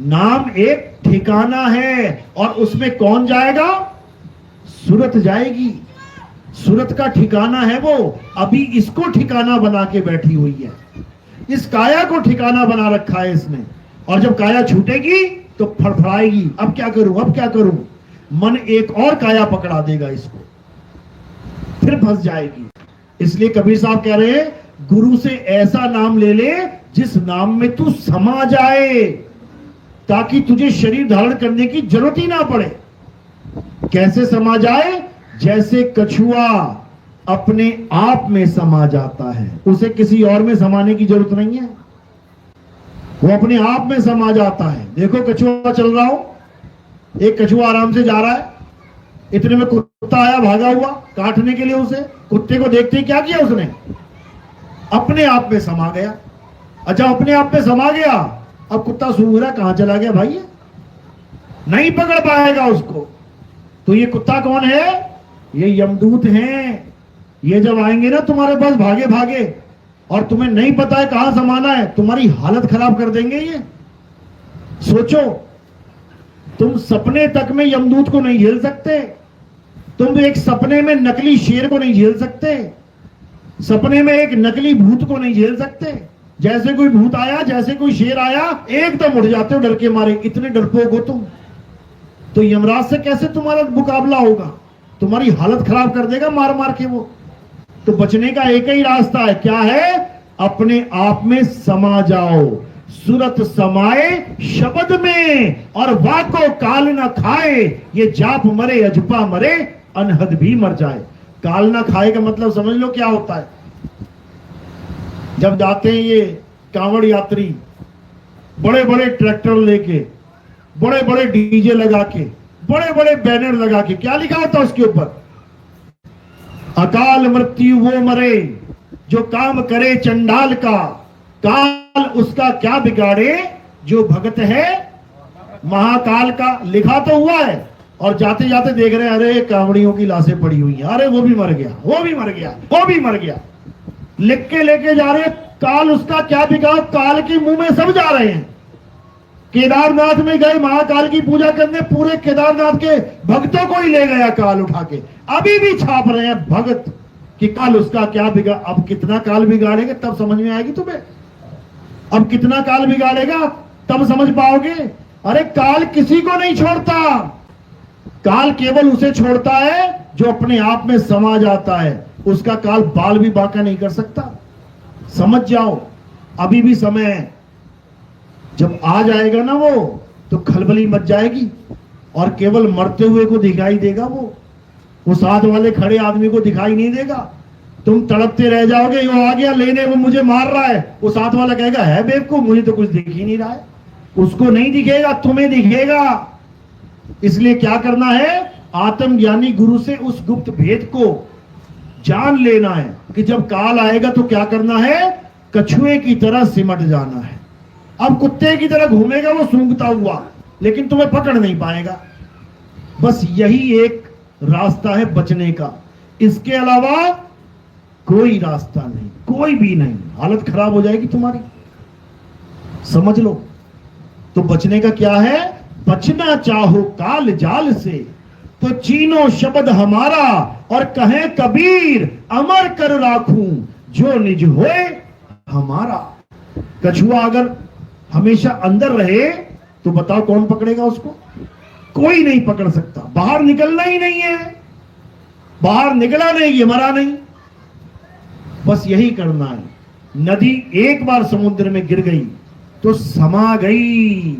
नाम एक ठिकाना है, और उसमें कौन जाएगा, सूरत जाएगी। सूरत का ठिकाना है वो, अभी इसको ठिकाना बना के बैठी हुई है, इस काया को ठिकाना बना रखा है इसने। और जब काया छूटेगी तो फड़फड़ाएगी, अब क्या करूं अब क्या करूं, मन एक और काया पकड़ा देगा इसको, फिर फंस जाएगी। इसलिए कबीर साहब कह रहे हैं गुरु से ऐसा नाम ले ले जिस नाम में तू समा जाए, ताकि तुझे शरीर धारण करने की जरूरत ही ना पड़े। कैसे समा जाए, जैसे कछुआ अपने आप में समा जाता है, उसे किसी और में समाने की जरूरत नहीं है, वो अपने आप में समा जाता है। देखो कछुआ चल रहा हो, एक कछुआ आराम से जा रहा है, इतने में कुत्ता आया भागा हुआ काटने के लिए उसे। कुत्ते को देखते ही क्या किया उसने, अपने आप में समा गया। अच्छा अपने आप में समा गया, अब कुत्ता सूंघ रहा, कहां चला गया भाई, नहीं पकड़ पाएगा उसको। तो ये कुत्ता कौन है, ये यमदूत हैं। ये जब आएंगे ना तुम्हारे पास भागे भागे, और तुम्हें नहीं पता है कहां समाना है, तुम्हारी हालत खराब कर देंगे ये। सोचो, तुम सपने तक में यमदूत को नहीं झेल सकते, तुम एक सपने में नकली शेर को नहीं झेल सकते, सपने में एक नकली भूत को नहीं झेल सकते। जैसे कोई भूत आया, जैसे कोई शेर आया, एकदम उठ जाते हो डर के मारे, इतने डरपोक हो तुम। तो यमराज से कैसे तुम्हारा मुकाबला होगा, तुम्हारी हालत खराब कर देगा मार मार के वो। तो बचने का एक ही रास्ता है, क्या है, अपने आप में समा जाओ। सूरत समाए शब्द में, और वाको काल न खाए, ये जाप मरे अजपा मरे, अनहद भी मर जाए। काल ना खाए का मतलब समझ लो क्या होता है। जब जाते हैं ये कांवड़ यात्री बड़े बड़े ट्रैक्टर लेके, बड़े बड़े डीजे लगा के, बड़े बड़े बैनर लगा के, क्या लिखा होता है उसके ऊपर, अकाल मृत्यु वो मरे जो काम करे चंडाल का, काल उसका क्या बिगाड़े जो भगत है महाकाल का। लिखा तो हुआ है, और जाते जाते देख रहे हैं अरे कांवड़ियों की लाशें पड़ी हुई हैं, अरे वो भी मर गया, वो भी मर गया, वो भी मर गया, लिख के लेके जा रहे हैं। काल उसका क्या बिगाड़, काल के मुंह में सब जा रहे हैं। केदारनाथ में गए महाकाल की पूजा करने, पूरे केदारनाथ के भक्तों को ही ले गया काल उठा के, अभी भी छाप रहे हैं भगत कि काल उसका क्या बिगाड़। अब कितना काल बिगाड़ेगा तब समझ में आएगी तुम्हें, अब कितना काल बिगाड़ेगा तब समझ पाओगे। अरे काल किसी को नहीं छोड़ता, काल केवल उसे छोड़ता है जो अपने आप में समा जाता है, उसका काल बाल भी बांका नहीं कर सकता। समझ जाओ, अभी भी समय है, जब आ जाएगा ना वो तो खलबली मच जाएगी, और केवल मरते हुए को दिखाई देगा वो साथ वाले खड़े आदमी को दिखाई नहीं देगा। तुम तड़पते रह जाओगे, वो आ गया लेने, वो मुझे मार रहा है, वो साथ वाला कहेगा है बेवकूफ, मुझे तो कुछ दिख ही नहीं रहा है। उसको नहीं दिखेगा, तुम्हें दिखेगा। इसलिए क्या करना है, आत्मज्ञानी गुरु से उस गुप्त भेद को जान लेना है कि जब काल आएगा तो क्या करना है, कछुए की तरह सिमट जाना है। अब कुत्ते की तरह घूमेगा वो सूंघता हुआ, लेकिन तुम्हें पकड़ नहीं पाएगा। बस यही एक रास्ता है बचने का, इसके अलावा कोई रास्ता नहीं, कोई भी नहीं। हालत खराब हो जाएगी तुम्हारी, समझ लो। तो बचने का क्या है? बचना चाहो काल जाल से तो चीनो शब्द हमारा, और कहे कबीर अमर कर राखूं जो निज होए हमारा। कछुआ अगर हमेशा अंदर रहे तो बताओ कौन पकड़ेगा उसको? कोई नहीं पकड़ सकता। बाहर निकलना ही नहीं है, बाहर निकला नहीं ये मरा नहीं। बस यही करना है। नदी एक बार समुद्र में गिर गई तो समा गई,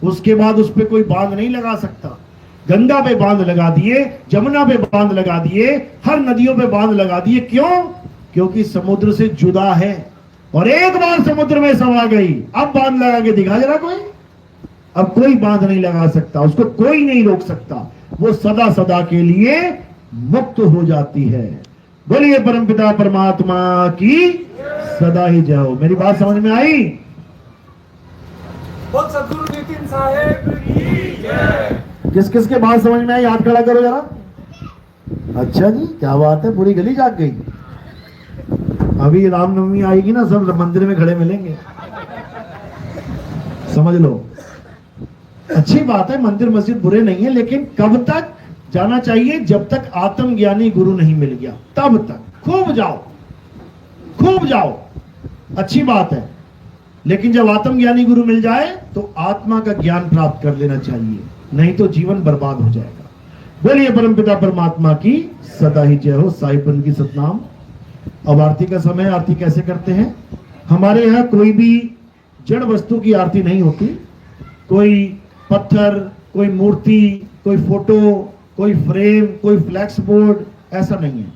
उसके बाद उस पर कोई बांध नहीं लगा सकता। गंगा पे बांध लगा दिए, जमुना पे बांध लगा दिए, हर नदियों पे बांध लगा दिए। क्यों? क्योंकि समुद्र से जुदा है, और एक बार समुद्र में समा गई। अब बांध लगा के दिखा जरा कोई। अब कोई बांध नहीं लगा सकता, उसको कोई नहीं रोक सकता। वो सदा सदा के लिए मुक्त हो जाती है। बोलिए परमपिता परमात्मा की सदा ही जय हो। मेरी बात समझ में आई? बोल सद्गुरु नितिन साहेब की जय। किस किस के बात समझ में आई? हाथ खड़ा करो जरा। अच्छा जी, क्या बात है, पूरी गली जाग गई। अभी रामनवमी आएगी ना, सब मंदिर में खड़े मिलेंगे, समझ लो। अच्छी बात है, मंदिर मस्जिद बुरे नहीं है, लेकिन कब तक जाना चाहिए? जब तक आत्मज्ञानी गुरु नहीं मिल गया, तब तक। खूब जाओ, खूब जाओ, अच्छी बात है, लेकिन जब आत्मज्ञानी गुरु मिल जाए तो आत्मा का ज्ञान प्राप्त कर लेना चाहिए, नहीं तो जीवन बर्बाद हो जाएगा। बोलिए परमपिता परमात्मा की सदा ही जय हो। साईपन की सतनाम। अब आरती का समय। आरती कैसे करते हैं? हमारे यहाँ कोई भी जड़ वस्तु की आरती नहीं होती। कोई पत्थर, कोई मूर्ति, कोई फोटो, कोई फ्रेम, कोई फ्लैक्स बोर्ड, ऐसा नहीं है।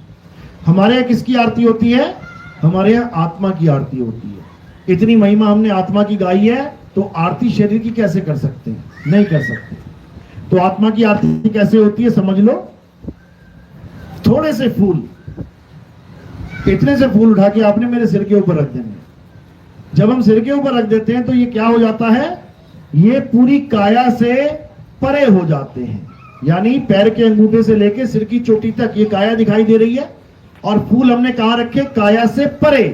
हमारे यहाँ किसकी आरती होती है? हमारे यहाँ आत्मा की आरती होती है। इतनी महिमा हमने आत्मा की गाई है, तो आरती शरीर की कैसे कर सकते हैं? नहीं कर सकते। तो आत्मा की आरती कैसे होती है समझ लो। थोड़े से फूल, इतने से फूल उठा के आपने मेरे सिर के ऊपर रख देने। जब हम सिर के ऊपर रख देते हैं तो ये क्या हो जाता है? ये पूरी काया से परे हो जाते हैं, यानी पैर के अंगूठे से लेके सिर की चोटी तक ये काया दिखाई दे रही है। और फूल हमने कहां रखे? काया से परे।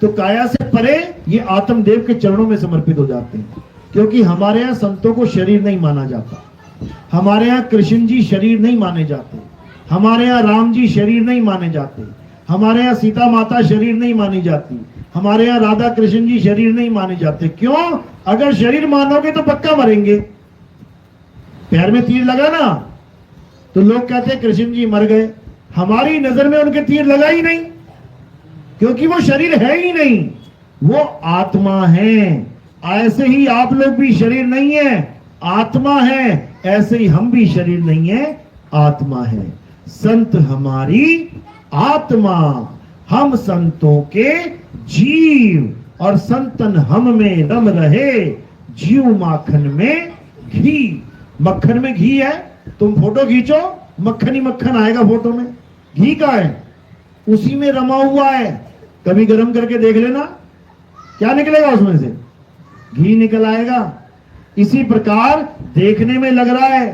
तो काया से परे ये आत्मदेव के चरणों में समर्पित हो जाते हैं, क्योंकि हमारे यहाँ संतों को शरीर नहीं माना जाता। हमारे यहाँ कृष्ण जी शरीर नहीं माने जाते, हमारे यहाँ राम जी शरीर नहीं माने जाते, हमारे यहाँ सीता माता शरीर नहीं मानी जाती, हमारे यहाँ राधा कृष्ण जी शरीर नहीं माने जाते। क्यों? अगर शरीर मानोगे तो पक्का मरेंगे। पैर में तीर लगा ना तो लोग कहते हैं कृष्ण जी मर गए। हमारी नजर में उनके तीर लगा ही नहीं, क्योंकि वो शरीर है ही नहीं, वो आत्मा है। ऐसे ही आप लोग भी शरीर नहीं है, आत्मा है। ऐसे ही हम भी शरीर नहीं है, आत्मा है। संत हमारी आत्मा, हम संतों के जीव, और संतन हम में रम रहे, जीव माखन में घी। मक्खन में घी है, तुम फोटो खींचो, मक्खन ही मक्खन आएगा फोटो में। घी का है, उसी में रमा हुआ है। कभी गर्म करके देख लेना, क्या निकलेगा उसमें से? घी निकल आएगा। इसी प्रकार देखने में लग रहा है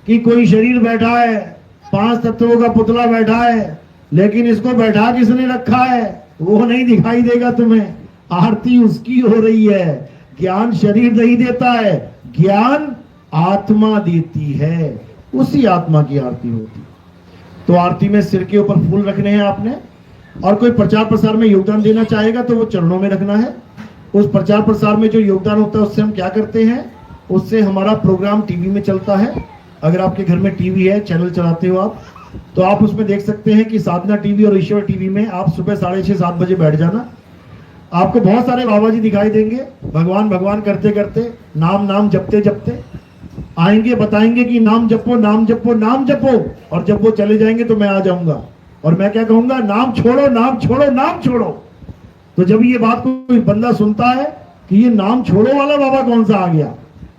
कि कोई शरीर बैठा है, 5 तत्वों का पुतला बैठा है, लेकिन इसको बैठा किसने रखा है वो नहीं दिखाई देगा तुम्हें। आरती उसकी हो रही है। ज्ञान शरीर नहीं देता है, ज्ञान आत्मा देती है। उसी आत्मा की आरती होती है। तो आरती में सिर के ऊपर फूल रखने हैं आपने, और कोई प्रचार प्रसार में योगदान देना चाहेगा तो वो चरणों में रखना है। उस प्रचार प्रसार में जो योगदान होता है उससे हम क्या करते हैं? उससे हमारा प्रोग्राम टीवी में चलता है। अगर आपके घर में टीवी है, चैनल चलाते हो आप, तो आप उसमें देख सकते हैं कि साधना टीवी और ईश्वर टीवी में आप सुबह 6:30-7 बजे बैठ जाना। आपको बहुत सारे बाबा जी दिखाई देंगे, भगवान भगवान करते करते, नाम नाम जपते जपते आएंगे, बताएंगे कि नाम जपो नाम जपो नाम जपो। और जब वो चले जाएंगे तो मैं आ जाऊंगा और मैं क्या कहूंगा? नाम छोड़ो नाम छोड़ो नाम छोड़ो। तो जब ये बात कोई बंदा सुनता है कि ये नाम छोड़ो वाला बाबा कौन सा आ गया,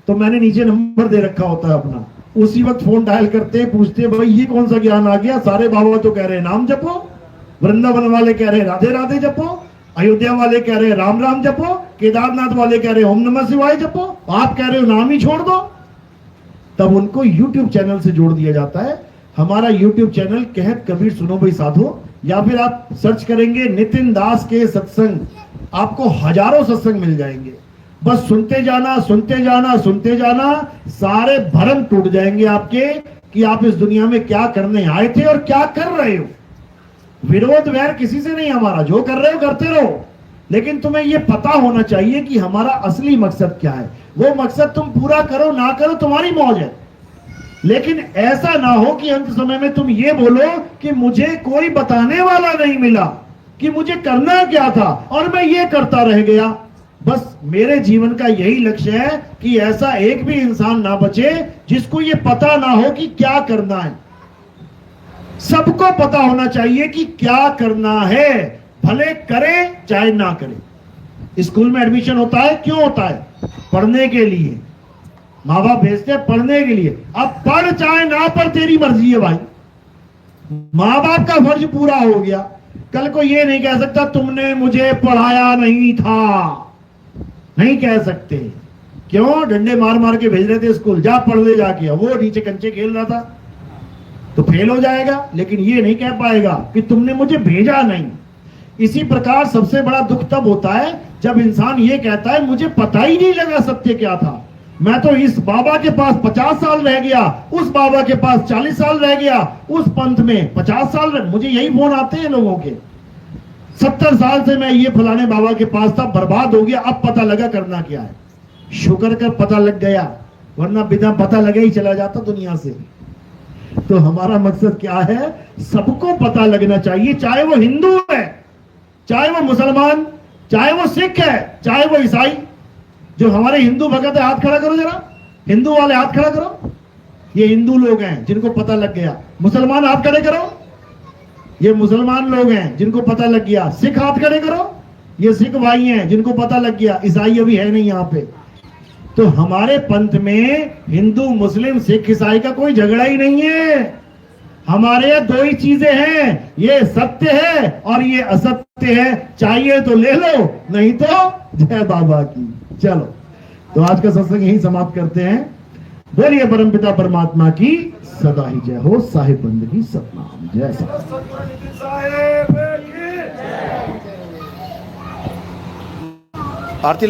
तो मैंने नीचे नंबर दे रखा होता है अपना। उसी वक्त फोन डायल करते पूछते भाई ये कौन सा ज्ञान आ गया? सारे बाबा तो कह रहे हैं नाम जपो, वृंदावन वाले कह रहे हैं राधे राधे जपो, अयोध्या वाले कह रहे हैं राम राम जपो, केदारनाथ वाले कह रहे हैं ओम नमः शिवाय जपो, आप कह रहे हो नाम ही छोड़ दो। तब उनको YouTube चैनल से जोड़ दिया जाता है। हमारा YouTube चैनल कहत कबीर सुनो भाई साधो, या फिर आप सर्च करेंगे नितिन दास के सत्संग, आपको हजारों सत्संग मिल जाएंगे। बस सुनते जाना सुनते जाना सुनते जाना, सारे भरम टूट जाएंगे आपके कि आप इस दुनिया में क्या करने आए थे और क्या कर रहे हो। विरोध वैर किसी से नहीं हमारा, जो कर रहे हो करते रहो, लेकिन तुम्हें यह पता होना चाहिए कि हमारा असली मकसद क्या है। वो मकसद तुम पूरा करो ना करो तुम्हारी मौज है, लेकिन ऐसा ना हो कि अंत समय में तुम ये बोलो कि मुझे कोई बताने वाला नहीं मिला कि मुझे करना क्या था और मैं ये करता रह गया। बस मेरे जीवन का यही लक्ष्य है कि ऐसा एक भी इंसान ना बचे जिसको ये पता ना हो कि क्या करना है। सबको पता होना चाहिए कि क्या करना है, भले करे चाहे ना करे। स्कूल में एडमिशन होता है, क्यों होता है? पढ़ने के लिए। माँ बाप भेजते हैं पढ़ने के लिए। अब पढ़ चाहे ना पढ़ तेरी मर्जी है भाई, माँ बाप का फर्ज पूरा हो गया। कल को ये नहीं कह सकता तुमने मुझे पढ़ाया नहीं था, नहीं कह सकते। क्यों? डंडे मार मार के भेज रहे थे स्कूल, जा पढ़ ले जाके, वो नीचे कंचे खेल रहा था तो फेल हो जाएगा, लेकिन ये नहीं कह पाएगा कि तुमने मुझे भेजा नहीं। इसी प्रकार सबसे बड़ा दुख तब होता है जब इंसान ये कहता है मुझे पता ही नहीं लगा सत्य क्या था, मैं तो इस बाबा के पास 50 साल रह गया, उस बाबा के पास 40 साल रह गया, उस पंथ में 50 साल रह। मुझे यही फोन आते हैं लोगों के, 70 साल से मैं ये फलाने बाबा के पास था, बर्बाद हो गया, अब पता लगा करना क्या है। शुक्र कर पता लग गया, वरना बिना पता लगे ही चला जाता दुनिया से। तो हमारा मकसद क्या है? सबको पता लगना चाहिए, चाहे वो हिंदू है, चाहे वो मुसलमान, चाहे वो सिख है, चाहे वो ईसाई। जो हमारे हिंदू भगत है, हाथ खड़ा करो जरा, हिंदू वाले हाथ खड़ा करो, ये हिंदू लोग हैं जिनको पता लग गया। मुसलमान हाथ खड़े करो, ये मुसलमान लोग हैं जिनको पता लग गया। सिख हाथ खड़े करो, ये सिख भाई हैं जिनको पता लग गया। ईसाई अभी है नहीं यहाँ पे। तो हमारे पंथ में हिंदू मुस्लिम सिख ईसाई का कोई झगड़ा ही नहीं है। हमारे यहाँ दो ही चीजें हैं, ये सत्य है और ये असत्य है, चाहिए तो ले लो, नहीं तो जय बाबा की। चलो, तो आज का सत्संग यही समाप्त करते हैं। बोलिए परमपिता परमात्मा की सदा ही जय हो। साहिब बंदगी सतनाम। जय साहिब। आरती